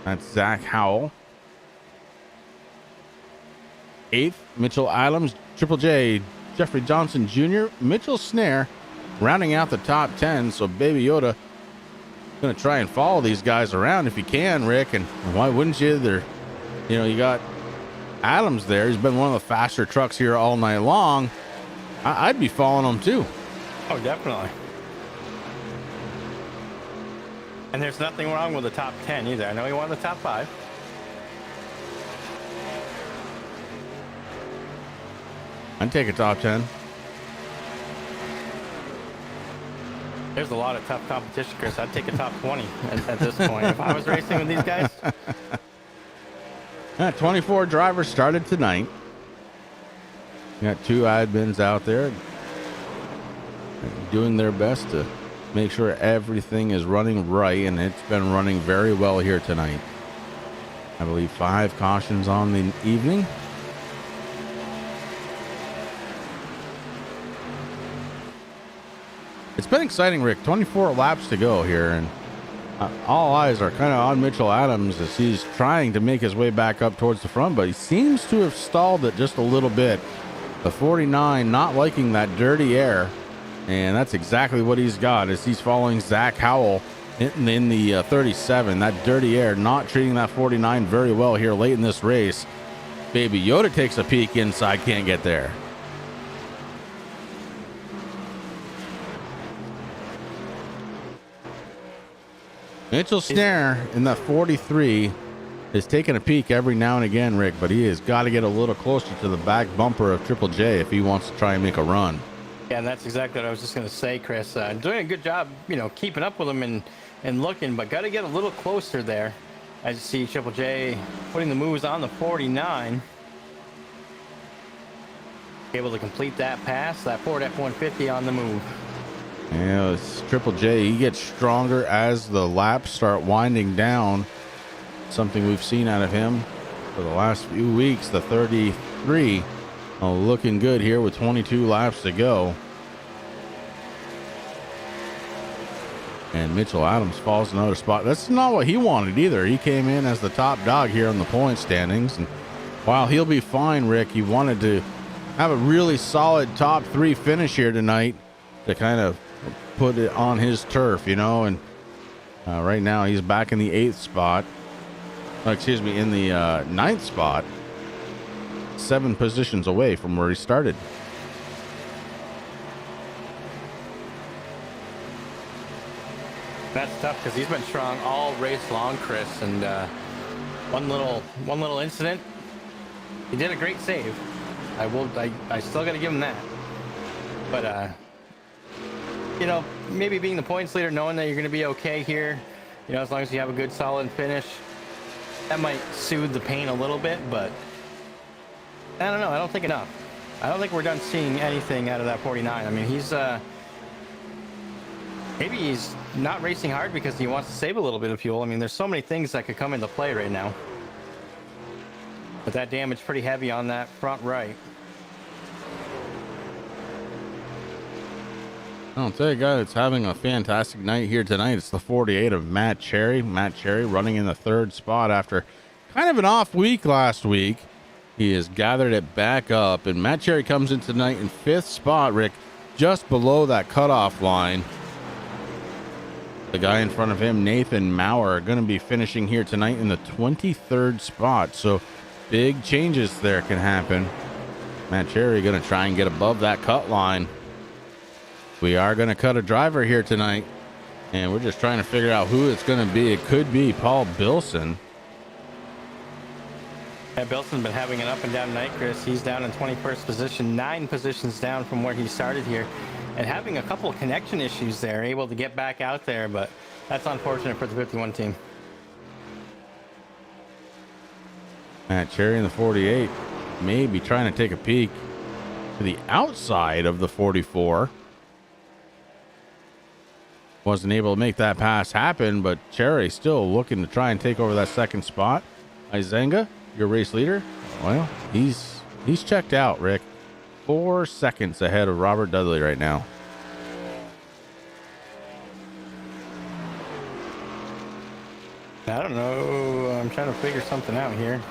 That's Zach Howell. 8th, Mitchell Adams. Triple J, Jeffrey Johnson Jr. Mitchell Snare rounding out the top 10. So Baby Yoda going to try and follow these guys around if you can, Rick. And why wouldn't you? You got Adams there. He's been one of the faster trucks here all night long. I'd be following him too. Oh, definitely. And there's nothing wrong with the top 10 either. I know he won the top 5. I'd take a top 10. There's a lot of tough competition, Chris. I'd take a top 20 at this point if I was racing with these guys. 24 drivers started tonight. We got 2 admins out there doing their best to make sure everything is running right, and it's been running very well here tonight. I believe 5 cautions on the evening. It's been exciting, Rick. 24 laps to go here, and all eyes are kind of on Mitchell Adams as he's trying to make his way back up towards the front, but he seems to have stalled it just a little bit. The 49 not liking that dirty air, and that's exactly what he's got as he's following Zach Howell in the 37. That dirty air not treating that 49 very well here late in this race. Baby Yoda takes a peek inside, can't get there. Mitchell Snare in that 43 is taking a peek every now and again, Rick, but he has got to get a little closer to the back bumper of Triple J if he wants to try and make a run. Yeah, and that's exactly what I was just going to say, Chris. Doing a good job, keeping up with him and looking, but got to get a little closer there. As you see Triple J putting the moves on the 49. Able to complete that pass, that Ford F-150 on the move. Yeah, it's Triple J. He gets stronger as the laps start winding down. Something we've seen out of him for the last few weeks. The 33 looking good here with 22 laps to go. And Mitchell Adams falls another spot. That's not what he wanted either. He came in as the top dog here on the point standings. And while he'll be fine, Rick, he wanted to have a really solid top 3 finish here tonight to kind of put it on his turf, and right now he's back in the 8th spot. In the 9th spot, 7 positions away from where he started. That's tough because he's been strong all race long, Chris. And one little incident, he did a great save. I still got to give him that. But maybe being the points leader, knowing that you're going to be okay here, as long as you have a good solid finish, that might soothe the pain a little bit. But I don't know. I don't think enough. I don't think we're done seeing anything out of that 49. I mean, maybe he's not racing hard because he wants to save a little bit of fuel. I mean, there's so many things that could come into play right now. But that damage pretty heavy on that front right. I'll tell you guys, it's having a fantastic night here tonight. It's the 48 of Matt Cherry. Matt Cherry running in the 3rd spot after kind of an off week last week. He has gathered it back up, and Matt Cherry comes in tonight in 5th spot, Rick, just below that cutoff line. The guy in front of him, Nathan Maurer, are going to be finishing here tonight in the 23rd spot. So big changes there can happen. Matt Cherry going to try and get above that cut line. We are going to cut a driver here tonight, and we're just trying to figure out who it's going to be. It could be Paul Bilson. Yeah, Bilson's been having an up and down night, Chris. He's down in 21st position, 9 positions down from where he started here, and having a couple of connection issues there, able to get back out there, but that's unfortunate for the 51 team. Matt Cherry in the 48 may be trying to take a peek to the outside of the 44. Wasn't able to make that pass happen, but Cherry still looking to try and take over that 2nd spot. Izenga, your race leader. Well, he's checked out, Rick. 4 seconds ahead of Robert Dudley right now. I don't know. I'm trying to figure something out here.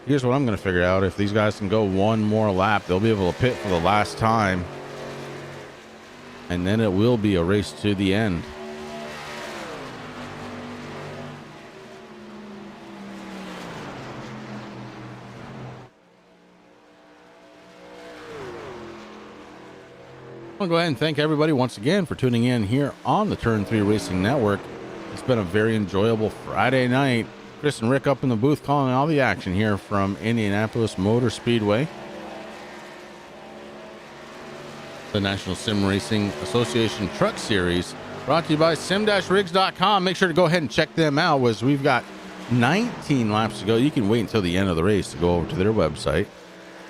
Here's what I'm going to figure out. If these guys can go one more lap, they'll be able to pit for the last time. and then it will be a race to the end. I'll go ahead and thank everybody once again for tuning in here on the Turn 3 Racing Network. It's been a very enjoyable Friday night. Chris and Rick up in the booth calling all the action here from Indianapolis Motor Speedway. The National Sim Racing Association Truck Series brought to you by sim-rigs.com. Make sure to go ahead and check them out, as we've got 19 laps to go. You can wait until the end of the race to go over to their website.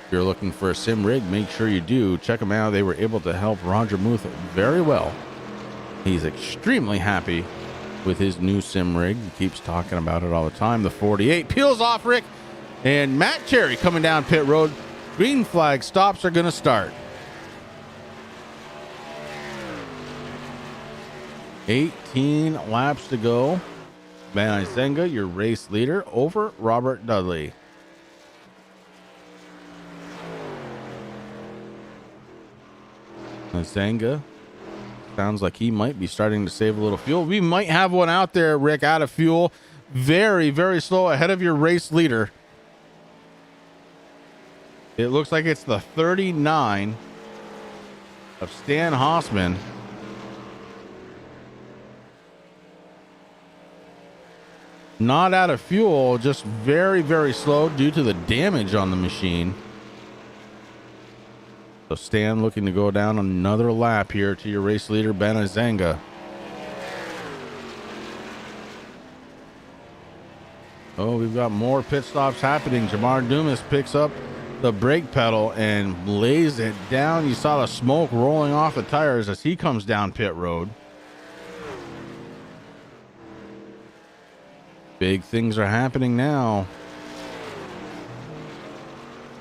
If you're looking for a sim rig, make sure you do check them out. They were able to help Roger Muth very well. He's extremely happy with his new sim rig. He keeps talking about it all the time. The 48 peels off, Rick, and Matt Cherry coming down pit road. Green flag stops are going to start. 18 laps to go. Van Isenga, your race leader, over Robert Dudley. Isenga sounds like he might be starting to save a little fuel. We might have one out there, Rick, out of fuel. Very, very slow ahead of your race leader. It looks like it's the 39 of Stan Hossman. Not out of fuel, just very, very slow due to the damage on the machine. So Stan looking to go down another lap here to your race leader, Ben Isenga. Oh, we've got more pit stops happening. Jamar Dumas picks up the brake pedal and lays it down. You saw the smoke rolling off the tires as he comes down pit road. Big things are happening now.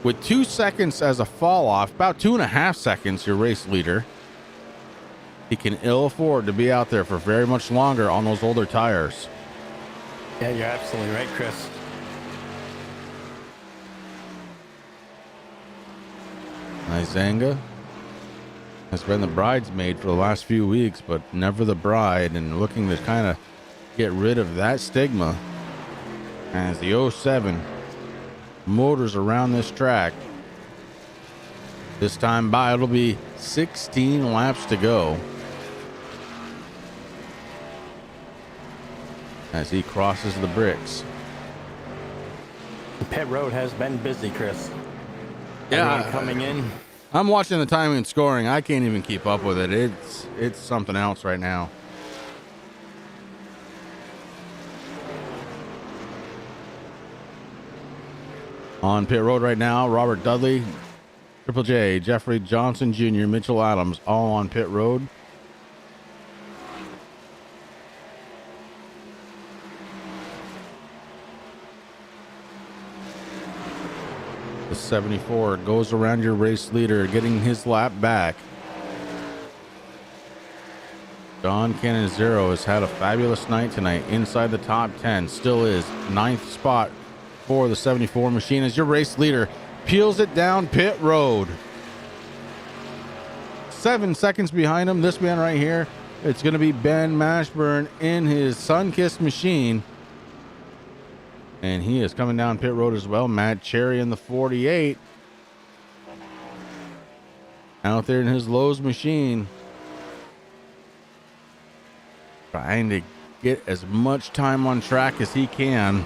With 2 seconds as a fall off, about 2.5 seconds, your race leader, he can ill afford to be out there for very much longer on those older tires. Yeah, you're absolutely right, Chris. Isenga has been the bridesmaid for the last few weeks, but never the bride, and looking to kind of get rid of that stigma as the 07 motors around this track. This time by, it'll be 16 laps to go as he crosses the bricks. The pit road has been busy, Chris. Yeah, Everyone coming in. I'm watching the timing and scoring. I can't even keep up with it. It's something else right now. On pit road right now, Robert Dudley, Triple J, Jeffrey Johnson Jr., Mitchell Adams, all on pit road. The 74 goes around your race leader, getting his lap back. John Cannizzaro has had a fabulous night tonight, inside the top 10, still is 9th spot for the 74 machine as your race leader peels it down pit road. 7 seconds behind him, this man right here, it's going to be Ben Mashburn in his sun-kissed machine, and he is coming down pit road as well. Matt Cherry in the 48 out there in his Lowe's machine, trying to get as much time on track as he can.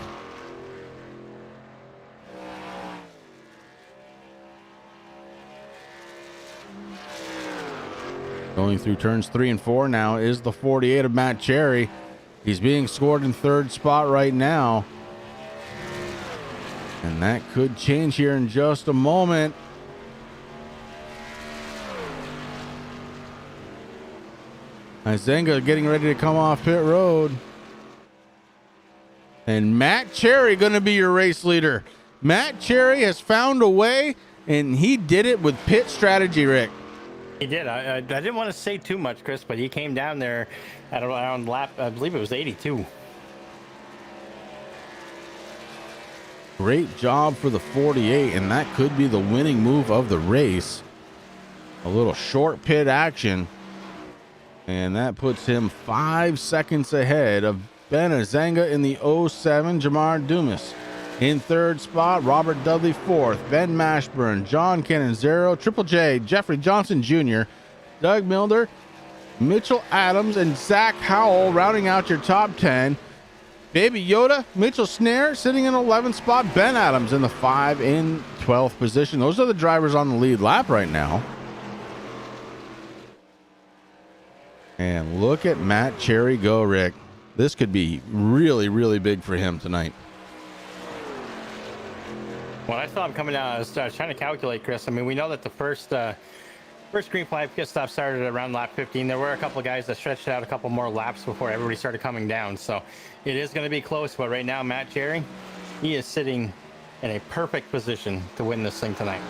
Going through turns 3 and 4 now is the 48 of Matt Cherry. He's being scored in 3rd spot right now, and that could change here in just a moment. Isenga getting ready to come off pit road, and Matt Cherry going to be your race leader. Matt Cherry has found a way, and he did it with pit strategy, Rick. He did. I didn't want to say too much, Chris, but he came down there at around lap, I believe it was 82. Great job for the 48, and that could be the winning move of the race. A little short pit action And that puts him 5 seconds ahead of Ben Azanga in the 07, Jamar Dumas. In third spot, Robert Dudley fourth, Ben Mashburn, John Canonzero, Triple J, Jeffrey Johnson Jr., Doug Milder, Mitchell Adams, and Zach Howell rounding out your top 10. Baby Yoda, Mitchell Snare sitting in 11th spot, Ben Adams in the 5 in 12th position. Those are the drivers on the lead lap right now. And look at Matt Cherry go, Rick. This could be really, really big for him tonight. When I saw him coming down, I was trying to calculate, Chris. I mean, we know that the first green flag pit stop started around lap 15. There were a couple of guys that stretched out a couple more laps before everybody started coming down. So it is going to be close. But right now, Matt Cherry, he is sitting in a perfect position to win this thing tonight.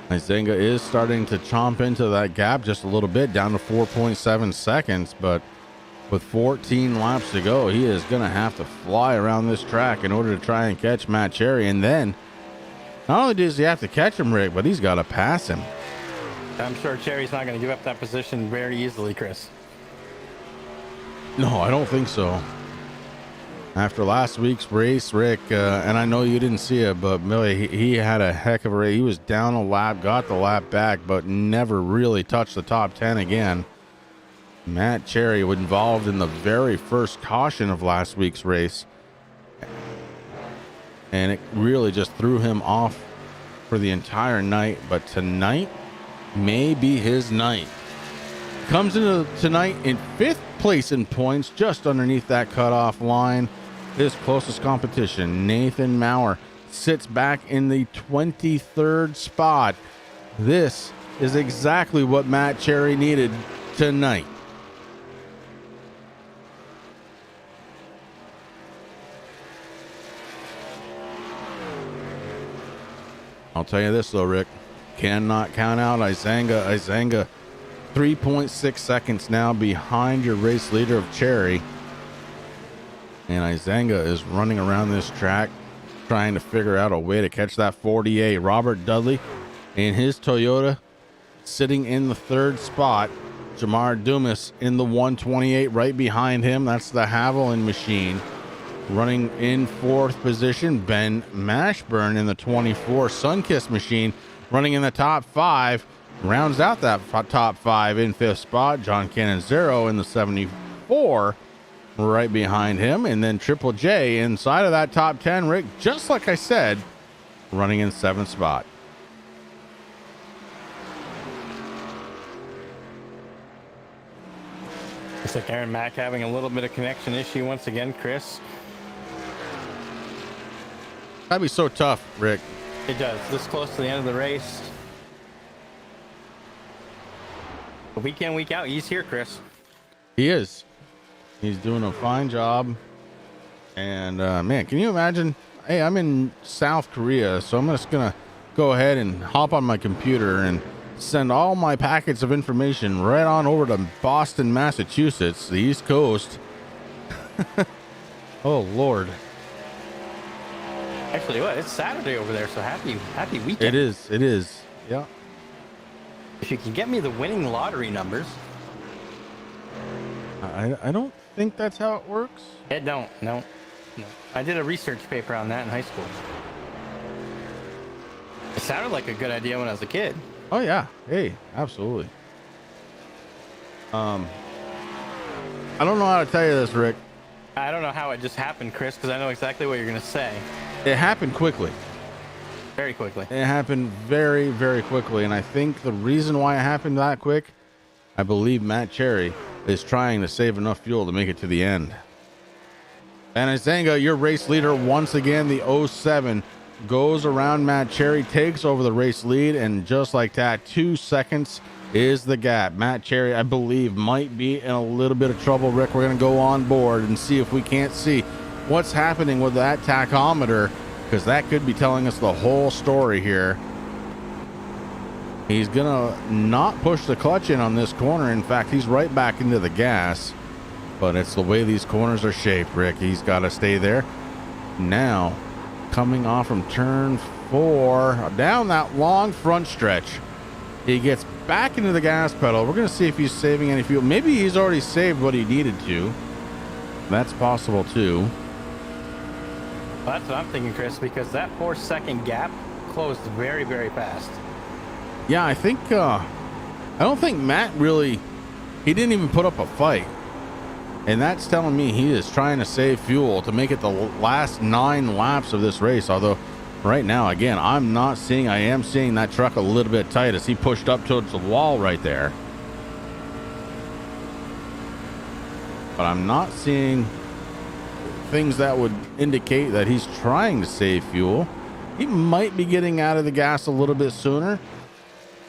Azanga is starting to chomp into that gap just a little bit, down to 4.7 seconds. But with 14 laps to go, he is going to have to fly around this track in order to try and catch Matt Cherry. And then not only does he have to catch him, Rick, but he's got to pass him. I'm sure Cherry's not going to give up that position very easily, Chris. No, I don't think so. After last week's race, Rick, and I know you didn't see it, but Millie, he had a heck of a race. He was down a lap, got the lap back, but never really touched the top 10 again. Matt Cherry was involved in the very first caution of last week's race, and it really just threw him off for the entire night. But tonight may be his night. Comes into tonight in 5th place in points, just underneath that cutoff line. His closest competition, Nathan Maurer, sits back in the 23rd spot. This is exactly what Matt Cherry needed tonight. I'll tell you this though, Rick, cannot count out Azanga. Azanga 3.6 seconds now behind your race leader of Cherry. And Azanga is running around this track trying to figure out a way to catch that 48. Robert Dudley in his Toyota sitting in the 3rd spot. Jamar Dumas in the 128 right behind him. That's the Haviland machine. Running in 4th position, Ben Mashburn in the 24 Sunkist machine. Running in the top 5. Rounds out that top 5 in 5th spot. John Canonzero in the 74 right behind him. And then Triple J inside of that top 10, Rick, just like I said, running in 7th spot. Looks like Aaron Mack having a little bit of connection issue once again, Chris. That'd be so tough, Rick. It does. This close to the end of the race. But week in, week out, he's here, Chris. He is. He's doing a fine job. And man, can you imagine? Hey, I'm in South Korea, so I'm just gonna go ahead and hop on my computer and send all my packets of information right on over to Boston, Massachusetts, the East Coast. Oh Lord. Actually, what? It's Saturday over there, so happy weekend. It is. It is. Yeah. If you can get me the winning lottery numbers. I don't think that's how it works. It don't. No. I did a research paper on that in high school. It sounded like a good idea when I was a kid. Oh yeah. Hey, absolutely. I don't know how to tell you this, Rick. I don't know how it just happened, Chris, because I know exactly what you're going to say. It happened quickly. Very quickly. It happened very, very quickly. And I think the reason why it happened that quick, I believe Matt Cherry is trying to save enough fuel to make it to the end. And Azanga, your race leader, once again, the 07 goes around Matt Cherry, takes over the race lead, and just like that, 2 seconds is the gap. Matt Cherry, I believe, might be in a little bit of trouble. Rick, we're going to go on board and see if we can't see what's happening with that tachometer, because that could be telling us the whole story here. He's going to not push the clutch in on this corner. In fact, he's right back into the gas, but it's the way these corners are shaped, Rick. He's got to stay there. Now, coming off from turn 4, down that long front stretch. He gets back into the gas pedal. We're going to see if he's saving any fuel. Maybe he's already saved what he needed to. That's possible too. Well, that's what I'm thinking, Chris, because that 4-second gap closed very, very fast. Yeah, I think, I don't think Matt really, he didn't even put up a fight. And that's telling me he is trying to save fuel to make it the last 9 laps of this race. Although right now, again, I am seeing that truck a little bit tight as he pushed up towards the wall right there. But I'm not seeing things that would indicate that he's trying to save fuel. He might be getting out of the gas a little bit sooner.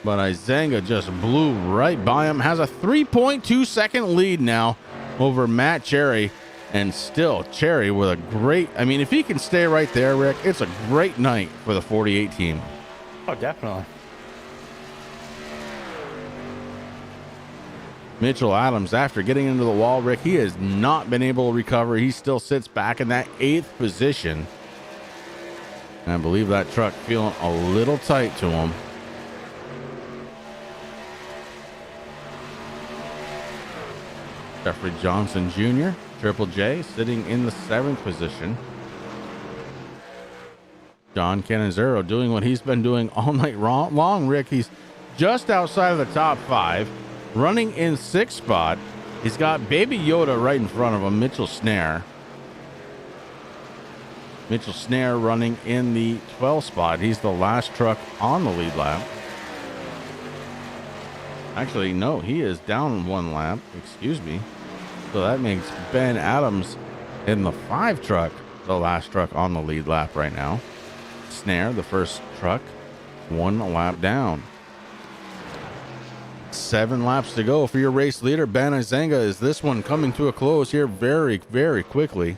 But Izenga just blew right by him. Has a 3.2 second lead now over Matt Cherry. And still, Cherry with a great... I mean, if he can stay right there, Rick, it's a great night for the 48 team. Oh, definitely. Mitchell Adams, after getting into the wall, Rick, he has not been able to recover. He still sits back in that 8th position. And I believe that truck feeling a little tight to him. Jeffrey Johnson Jr., Triple J, sitting in the 7th position. John Cannizzaro doing what he's been doing all night long, Rick. He's just outside of the top 5, running in 6th spot. He's got Baby Yoda right in front of him, Mitchell Snare. Mitchell Snare running in the 12th spot. He's the last truck on the lead lap. Actually, no, he is down 1 lap. Excuse me. So that makes Ben Adams in the 5 truck, the last truck on the lead lap right now. Snare, the first truck, 1 lap down. 7 laps to go for your race leader, Ben Izenga. Is this one coming to a close here very, very quickly?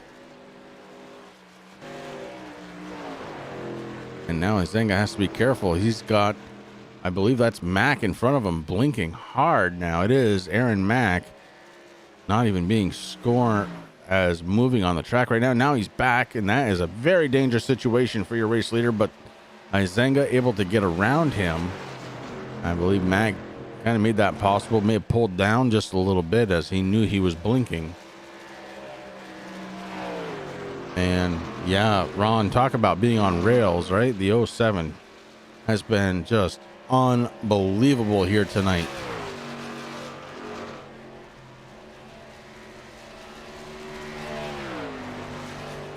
And now Izenga has to be careful. He's got, I believe that's Mack in front of him, blinking hard now. It is Aaron Mack, not even being scored as moving on the track right now. Now he's back, and that is a very dangerous situation for your race leader, but Izenga able to get around him. I believe Mack kind of made that possible, may have pulled down just a little bit as he knew he was blinking. And yeah, Ron, talk about being on rails, right? The 07 has been just unbelievable here tonight.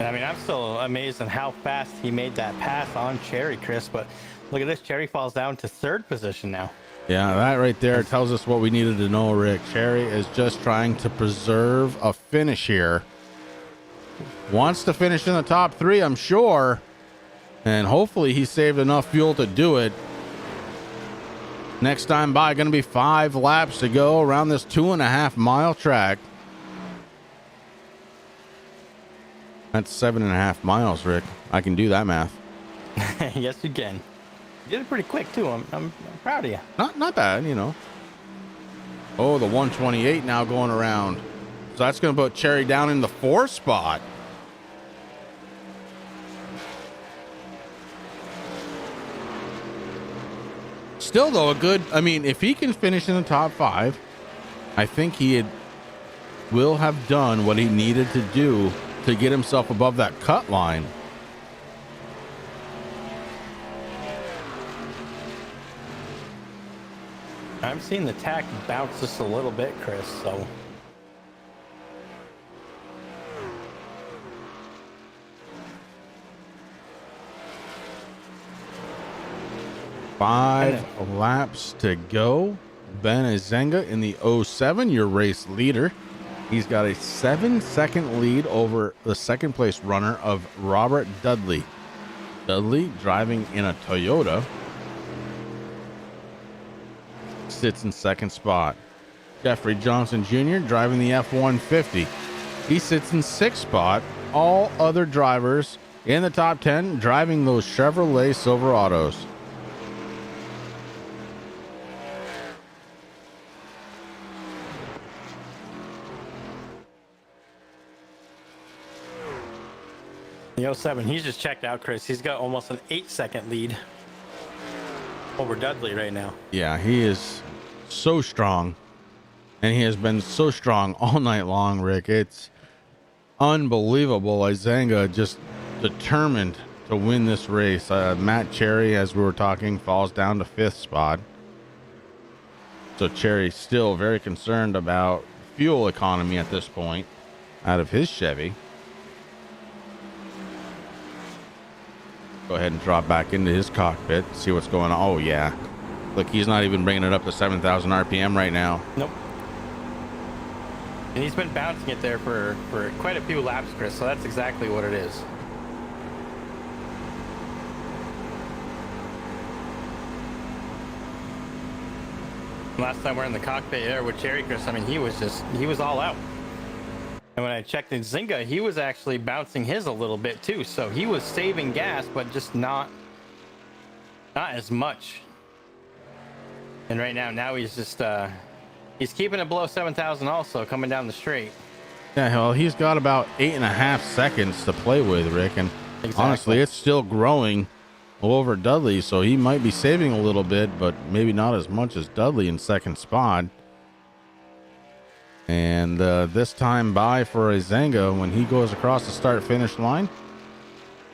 I mean, I'm still amazed at how fast he made that pass on Cherry, Chris. But look at this. Cherry falls down to 3rd position now. Yeah, that right there tells us what we needed to know, Rick. Cherry is just trying to preserve a finish here. Wants to finish in the top 3, I'm sure. And hopefully he saved enough fuel to do it. Next time by, going to be 5 laps to go around this 2.5 mile track. That's 7.5 miles, Rick. I can do that math. Yes, you can. You did it pretty quick, too. I'm proud of you. Not bad, you know. Oh, the 128 now going around. So that's going to put Cherry down in the 4th spot. Still, though, a good... I mean, if he can finish in the top 5, I think will have done what he needed to do to get himself above that cut line. I'm seeing the tack bounce just a little bit, Chris, so... Five laps to go. Ben Izenga in the 07, your race leader. He's got a 7-second lead over the 2nd place runner of Robert Dudley. Dudley driving in a Toyota. Sits in 2nd spot. Jeffrey Johnson Jr. driving the F-150. He sits in 6th spot. All other drivers in the top 10 driving those Chevrolet Silverados. The 07, he's just checked out, Chris. He's got almost an 8-second lead. over Dudley right now. Yeah, he is so strong, and he has been so strong all night long, Rick. It's unbelievable. Izanga just determined to win this race. Matt Cherry, as we were talking, falls down to 5th spot. So Cherry still very concerned about fuel economy at this point out of his Chevy. Go ahead and drop back into his cockpit, see what's going on. Oh yeah, look, he's not even bringing it up to 7,000 RPM right now. Nope. And he's been bouncing it there for quite a few laps, Chris, so that's exactly what it is. Last time we're in the cockpit there with Cherry, Chris, I mean, he was all out. And when I checked in Zynga, he was actually bouncing his a little bit too. So he was saving gas, but just not as much. And right now he's just, he's keeping it below 7,000 also, coming down the straight. Yeah, well, he's got about 8.5 seconds to play with, Rick. And Exactly. honestly, it's still growing over Dudley. So he might be saving a little bit, but maybe not as much as Dudley in 2nd spot. And this time by for Izanga, when he goes across the start-finish line,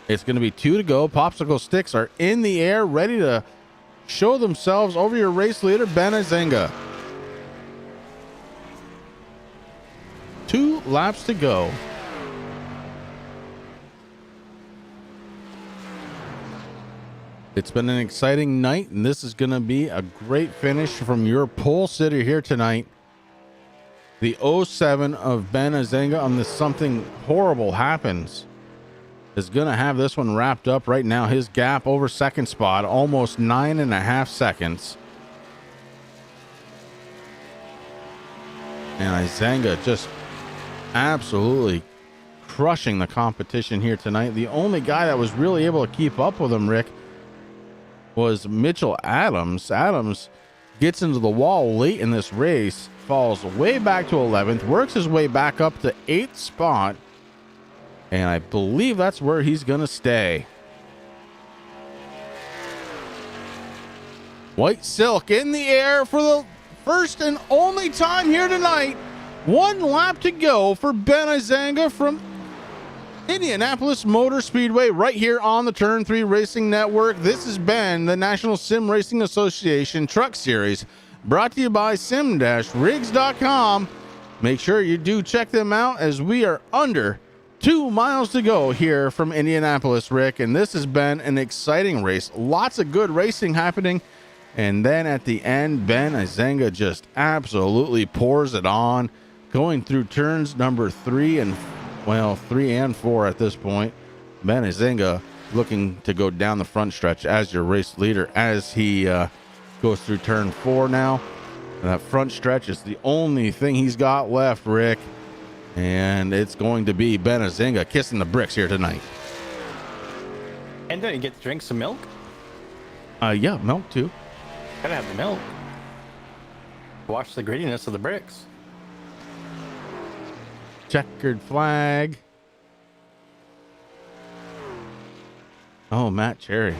it's going to be 2 to go. Popsicle sticks are in the air, ready to show themselves over your race leader, Ben Izanga. 2 laps to go. It's been an exciting night, and this is going to be a great finish from your pole sitter here tonight. The 07 of Ben Izanga on this Something Horrible Happens is going to have this one wrapped up right now. His gap over 2nd spot, almost 9.5 seconds. And Izanga just absolutely crushing the competition here tonight. The only guy that was really able to keep up with him, Rick, was Mitchell Adams. Adams gets into the wall late in this race, falls way back to 11th, works his way back up to 8th spot, and I believe that's where he's going to stay. White Silk in the air for the first and only time here tonight. 1 lap to go for Ben Izanga from Indianapolis Motor Speedway right here on the Turn 3 Racing Network. This has been the National Sim Racing Association Truck Series, brought to you by sim-rigs.com. Make sure you do check them out, as we are under 2 miles to go here from Indianapolis, Rick. And this has been an exciting race. Lots of good racing happening. And then at the end, Ben Izanga just absolutely pours it on, going through turns number 3 and 4 at this point. Ben Izanga looking to go down the front stretch as your race leader as he goes through turn 4 now. And that front stretch is the only thing he's got left, Rick. And it's going to be Ben Izanga kissing the bricks here tonight. And then you get to drink some milk. Yeah, milk too. Gotta have the milk. Watch the grittiness of the bricks. Checkered flag. Oh, Matt Cherry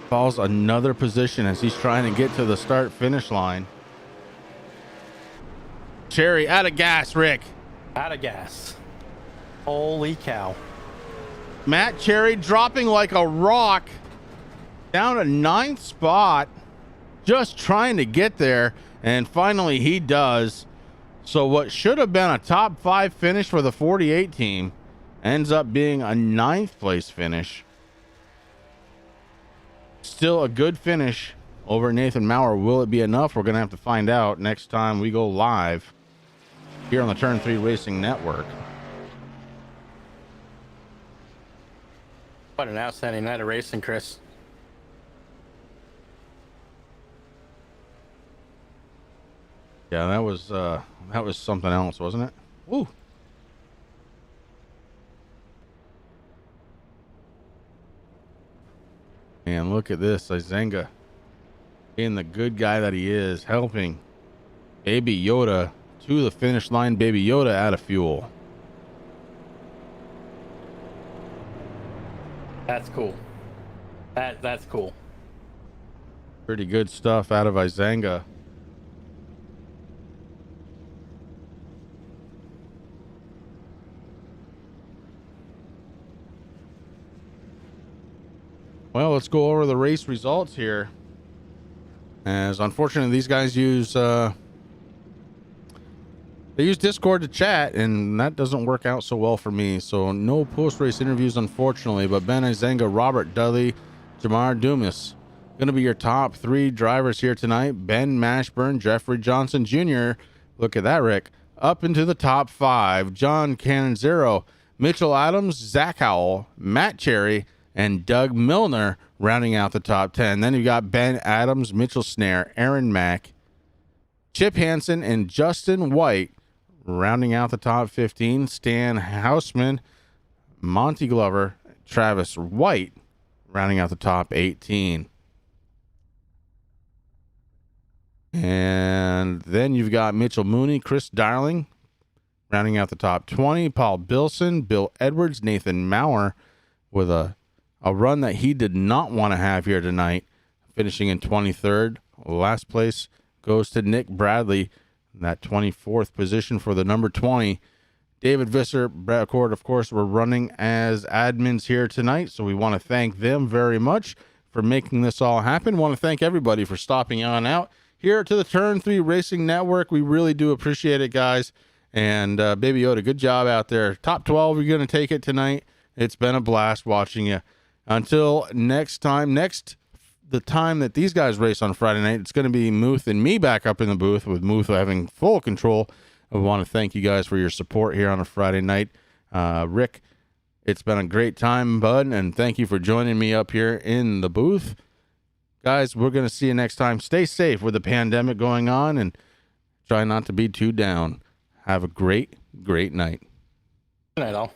falls another position as he's trying to get to the start finish line. Cherry out of gas, Rick. Out of gas. Holy cow. Matt Cherry dropping like a rock down to 9th spot, just trying to get there, and finally he does. So what should have been a top 5 finish for the 48 team ends up being a 9th place finish. Still a good finish over Nathan Maurer. Will it be enough? We're going to have to find out next time we go live here on the Turn 3 Racing Network. What an outstanding night of racing, Chris. Yeah, that was something else, wasn't it? Woo. And look at this, Izanga, being the good guy that he is, helping Baby Yoda to the finish line. Baby Yoda out of fuel. That's cool. That's cool. Pretty good stuff out of Izanga. Well, let's go over the race results here. As unfortunately, these guys use Discord to chat, and that doesn't work out so well for me. So no post-race interviews, unfortunately. But Ben Izanga, Robert Dudley, Jamar Dumas, going to be your top 3 drivers here tonight. Ben Mashburn, Jeffrey Johnson Jr. Look at that, Rick. Up into the top 5. John Canzero, Mitchell Adams, Zach Howell, Matt Cherry, and Doug Milner rounding out the top 10. Then you've got Ben Adams, Mitchell Snare, Aaron Mack, Chip Hansen, and Justin White rounding out the top 15. Stan Hausman, Monty Glover, Travis White rounding out the top 18. And then you've got Mitchell Mooney, Chris Darling rounding out the top 20. Paul Bilson, Bill Edwards, Nathan Maurer with a run that he did not want to have here tonight, finishing in 23rd. Last place goes to Nick Bradley, that 24th position for the number 20. David Visser, Brett Cord, of course, were running as admins here tonight, so we want to thank them very much for making this all happen. Want to thank everybody for stopping on out here to the Turn 3 Racing Network. We really do appreciate it, guys. And Baby Yoda, good job out there. Top 12, you're going to take it tonight. It's been a blast watching you. Until next time, the time that these guys race on Friday night, it's going to be Muth and me back up in the booth, with Muth having full control. I want to thank you guys for your support here on a Friday night. Rick, it's been a great time, bud, and thank you for joining me up here in the booth. Guys, we're going to see you next time. Stay safe with the pandemic going on, and try not to be too down. Have a great, great night. Good night, all.